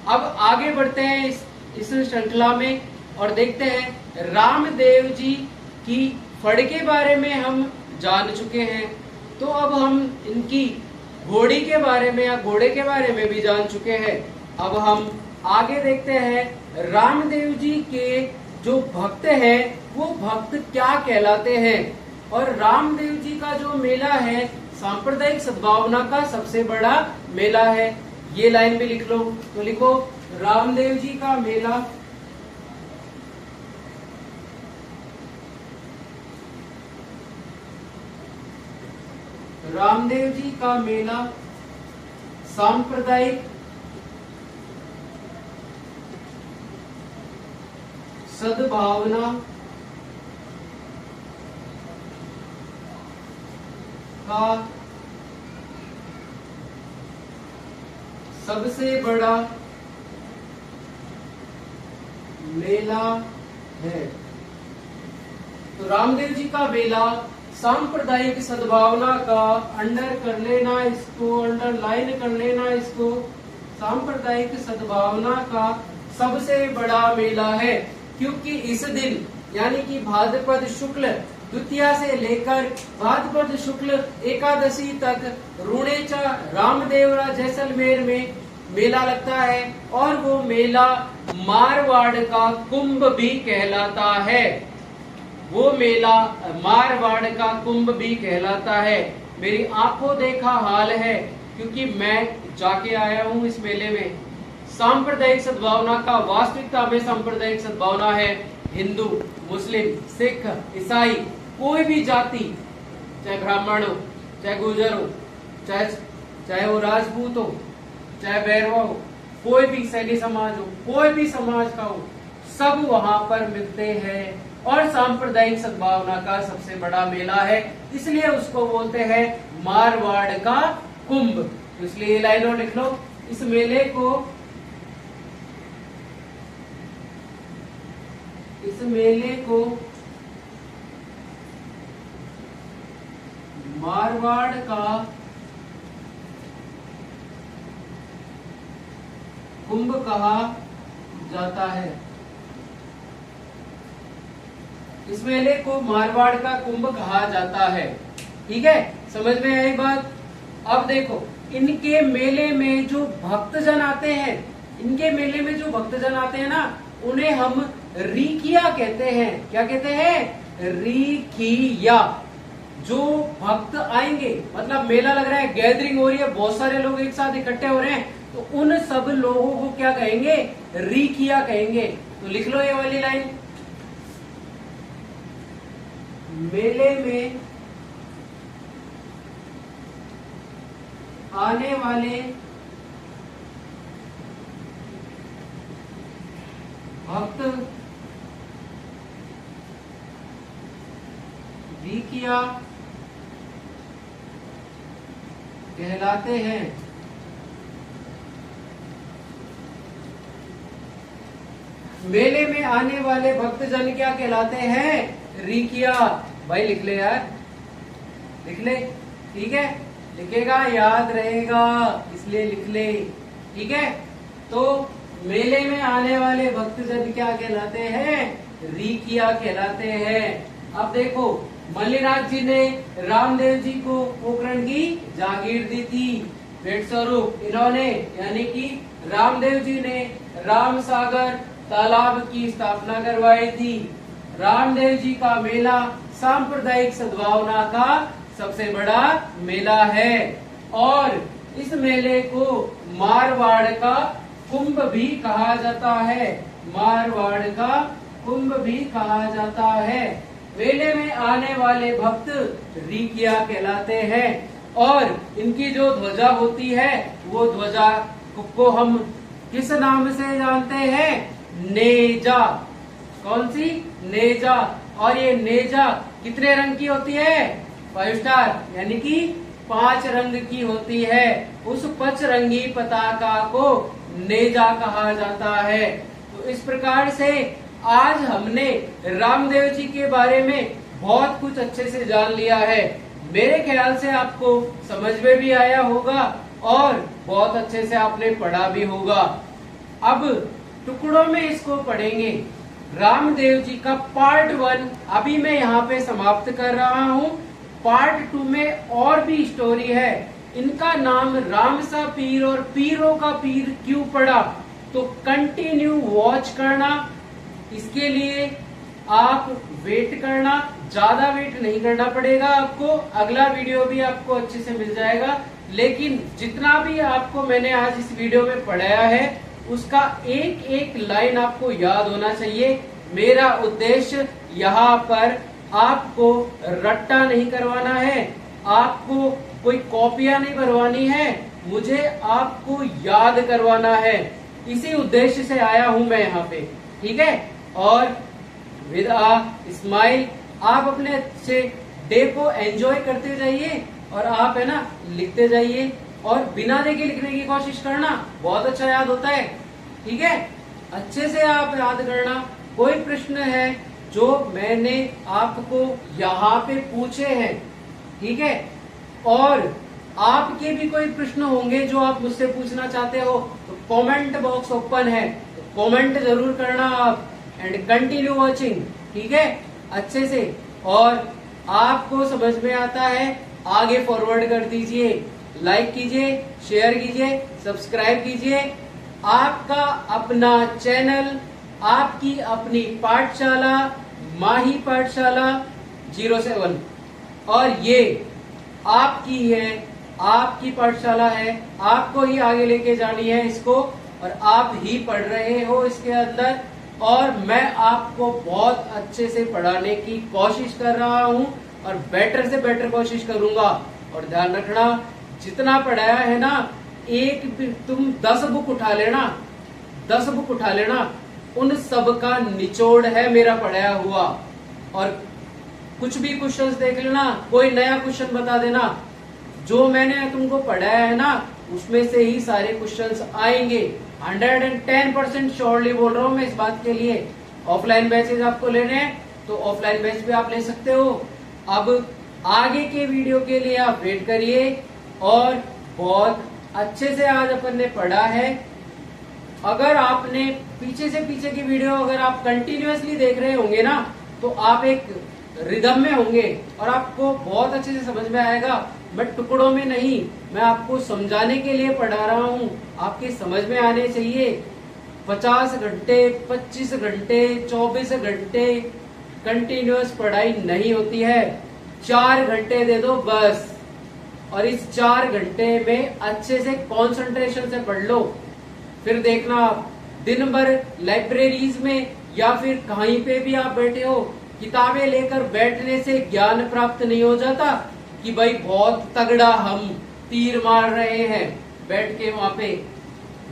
अब आगे बढ़ते हैं इस श्रृंखला में और देखते हैं रामदेव जी की फड़ के बारे में हम जान चुके हैं। तो अब हम इनकी घोड़ी के बारे में या घोड़े के बारे में भी जान चुके हैं। अब हम आगे देखते हैं रामदेव जी के जो भक्त हैं वो भक्त क्या कहलाते हैं। और रामदेव जी का जो मेला है सांप्रदायिक सद्भावना का सबसे बड़ा मेला है। ये लाइन भी लिख लो, तो लिखो रामदेव जी का मेला रामदेव जी का मेला सांप्रदायिक सद्भावना का सबसे बड़ा मेला है। तो रामदेव जी का मेला सांप्रदायिक सद्भावना का, अंडर कर लेना इसको, अंडरलाइन कर लेना इसको, सांप्रदायिक सद्भावना का सबसे बड़ा मेला है। क्योंकि इस दिन यानी कि भाद्रपद शुक्ल द्वितीया से लेकर भाद्रपद शुक्ल एकादशी तक रुणेचा रामदेवरा जैसलमेर में मेला लगता है। और वो मेला मारवाड़ का कुंभ भी कहलाता है। वो मेला मारवाड़ का कुंभ भी कहलाता है। मेरी आंखों देखा हाल है, क्योंकि मैं जाके आया हूँ इस मेले में। सांप्रदायिक सद्भावना का, वास्तविकता में सांप्रदायिक सद्भावना है। हिंदू, मुस्लिम, सिख, ईसाई, कोई भी जाति, चाहे ब्राह्मण हो, चाहे गुर्जर हो, चाहे वो राजपूत हो, चाहे बैरवा हो, कोई भी सैनी समाज हो, कोई भी समाज का हो, सब वहां पर मिलते हैं। और सांप्रदायिक सद्भावना का सबसे बड़ा मेला है, इसलिए उसको बोलते हैं मारवाड़ का कुंभ। इसलिए लाइनों लिख लो, इस मेले को मारवाड़ का कुंभ कहा जाता है। इस मेले को मारवाड़ का कुंभ कहा जाता है। ठीक है, समझ में आई बात। अब देखो, इनके मेले में जो भक्तजन आते हैं, इनके मेले में जो भक्तजन आते हैं ना, उन्हें हम रीखिया कहते हैं। क्या कहते हैं? रीखिया। जो भक्त आएंगे, मतलब मेला लग रहा है, गैदरिंग हो रही है, बहुत सारे लोग एक साथ इकट्ठे हो रहे हैं, तो उन सब लोगों को क्या कहेंगे? रीकिया कहेंगे। तो लिख लो ये वाली लाइन, मेले में आने वाले भक्त रीकिया कहलाते हैं। मेले में आने वाले भक्तजन क्या कहलाते हैं? रीकिया। भाई लिख ले यार, लिख ले, ठीक है? लिखेगा, याद रहेगा, इसलिए लिख ले, ठीक है? तो मेले में आने वाले भक्तजन क्या कहलाते हैं? रीकिया कहलाते हैं। अब देखो, मल्लिनाथ जी ने रामदेव जी को पोखरण की जागीर दी थी। भेंट स्वरूप इन्होंने, यानी कि रामदेव जी ने राम सागर तालाब की स्थापना करवाई थी। रामदेव जी का मेला सांप्रदायिक सद्भावना का सबसे बड़ा मेला है और इस मेले को मारवाड़ का कुंभ भी कहा जाता है। मारवाड़ का कुंभ भी कहा जाता है। मेले में आने वाले भक्त रीकिया कहलाते हैं और इनकी जो ध्वजा होती है वो ध्वजा को हम किस नाम से जानते हैं? नेजा। कौन सी? नेजा। और ये नेजा कितने रंग की होती है? 5 स्टार, यानी कि 5 रंग की होती है। उस 5 रंगी पताका को नेजा कहा जाता है। तो इस प्रकार से आज हमने रामदेव जी के बारे में बहुत कुछ अच्छे से जान लिया है। मेरे ख्याल से आपको समझ में भी आया होगा और बहुत अच्छे से आपने पढ़ा भी होगा। अब टुकड़ों में इसको पढ़ेंगे। रामदेव जी का पार्ट 1 अभी मैं यहाँ पे समाप्त कर रहा हूँ। पार्ट 2 में और भी स्टोरी है। इनका नाम रामसा पीर और पीरों का पीर क्यों पड़ा, तो कंटिन्यू वॉच करना। इसके लिए आप वेट करना, ज्यादा वेट नहीं करना पड़ेगा आपको। अगला वीडियो भी आपको अच्छे से मिल जाएगा, लेकिन जितना भी आपको मैंने आज इस वीडियो में पढ़ाया है उसका एक एक लाइन आपको याद होना चाहिए। मेरा उद्देश्य यहाँ पर आपको रट्टा नहीं करवाना है, आपको कोई कॉपियां नहीं भरवानी है, मुझे आपको याद करवाना है। इसी उद्देश्य से आया हूं मैं यहाँ पे, ठीक है? और विद अ स्माइल आप अपने अच्छे डे को एंजॉय करते जाइए और आप है ना लिखते जाइए और बिना देखे लिखने की कोशिश करना, बहुत अच्छा याद होता है, ठीक है? अच्छे से आप याद करना। कोई प्रश्न है जो मैंने आपको यहाँ पे पूछे हैं, ठीक है? और आपके भी कोई प्रश्न होंगे जो आप मुझसे पूछना चाहते हो तो कमेंट बॉक्स ओपन है, तो कमेंट जरूर करना आप एंड कंटिन्यू वॉचिंग, ठीक है? अच्छे से। और आपको समझ में आता है आगे फॉरवर्ड कर दीजिए, लाइक कीजिए, शेयर कीजिए, सब्सक्राइब कीजिए। आपका अपना चैनल, आपकी अपनी पाठशाला माही पाठशाला 07 और ये आपकी है, आपकी पाठशाला है, आपको ही आगे लेके जानी है इसको और आप ही पढ़ रहे हो इसके अंदर और मैं आपको बहुत अच्छे से पढ़ाने की कोशिश कर रहा हूं और बेटर से बेटर कोशिश करूंगा। और ध्यान रखना, जितना पढ़ाया है ना, एक तुम 10 बुक उठा लेना, 10 बुक उठा लेना, उन सब का निचोड़ है मेरा पढ़ाया हुआ। और कुछ भी क्वेश्चंस देख लेना, कोई नया क्वेश्चन बता देना, जो मैंने तुमको पढ़ाया है ना उसमें से ही सारे क्वेश्चंस आएंगे। 110% श्योरली बोल रहा हूं मैं इस बात के लिए। ऑफलाइन बैचेज आपको लेने हैं तो ऑफलाइन बैच भी आप ले सकते हो। अब आगे के वीडियो के लिए आप वेट करिए और बहुत अच्छे से आज अपन ने पढ़ा है। अगर आपने पीछे से पीछे की वीडियो अगर आप कंटिन्यूअसली देख रहे होंगे ना तो आप एक रिदम में होंगे और आपको बहुत अच्छे से समझ में आएगा। मैं टुकड़ों में नहीं, मैं आपको समझाने के लिए पढ़ा रहा हूँ, आपके समझ में आने चाहिए। 50 घंटे, 25 घंटे, 24 घंटे कंटिन्यूअस पढ़ाई नहीं होती है। 4 घंटे दे दो बस, और इस 4 घंटे में अच्छे से कंसंट्रेशन से पढ़ लो। फिर देखना आप दिन भर लाइब्रेरीज में या फिर कहीं पे भी आप बैठे हो, किताबें लेकर बैठने से ज्ञान प्राप्त नहीं हो जाता कि भाई बहुत तगड़ा हम तीर मार रहे हैं बैठ के वहां पे।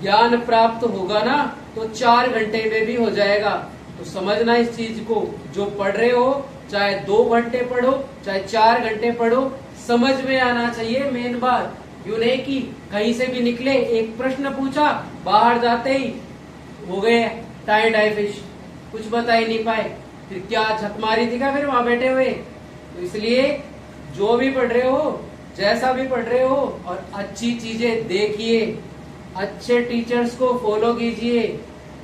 ज्ञान प्राप्त होगा ना तो 4 घंटे में भी हो जाएगा। तो समझना इस चीज को, जो पढ़ रहे हो चाहे 2 घंटे पढ़ो चाहे 4 घंटे पढ़ो, समझ में आना चाहिए मेन बात। यूं नहीं कि कहीं से भी निकले, एक प्रश्न पूछा, बाहर जाते ही हो गए टाई डाई फिश, कुछ बता ही नहीं पाए, फिर क्या झक मारी थी क्या फिर वहां बैठे हुए। तो इसलिए जो भी पढ़ रहे हो, जैसा भी पढ़ रहे हो, और अच्छी चीजें देखिए, अच्छे टीचर्स को फॉलो कीजिए।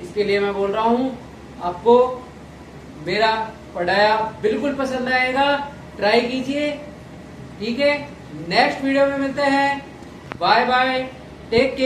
इसके लिए मैं बोल रहा हूं, आपको मेरा पढ़ाया बिल्कुल पसंद आएगा, ट्राई कीजिए। ठीक है, नेक्स्ट वीडियो में मिलते हैं। Bye bye, take care.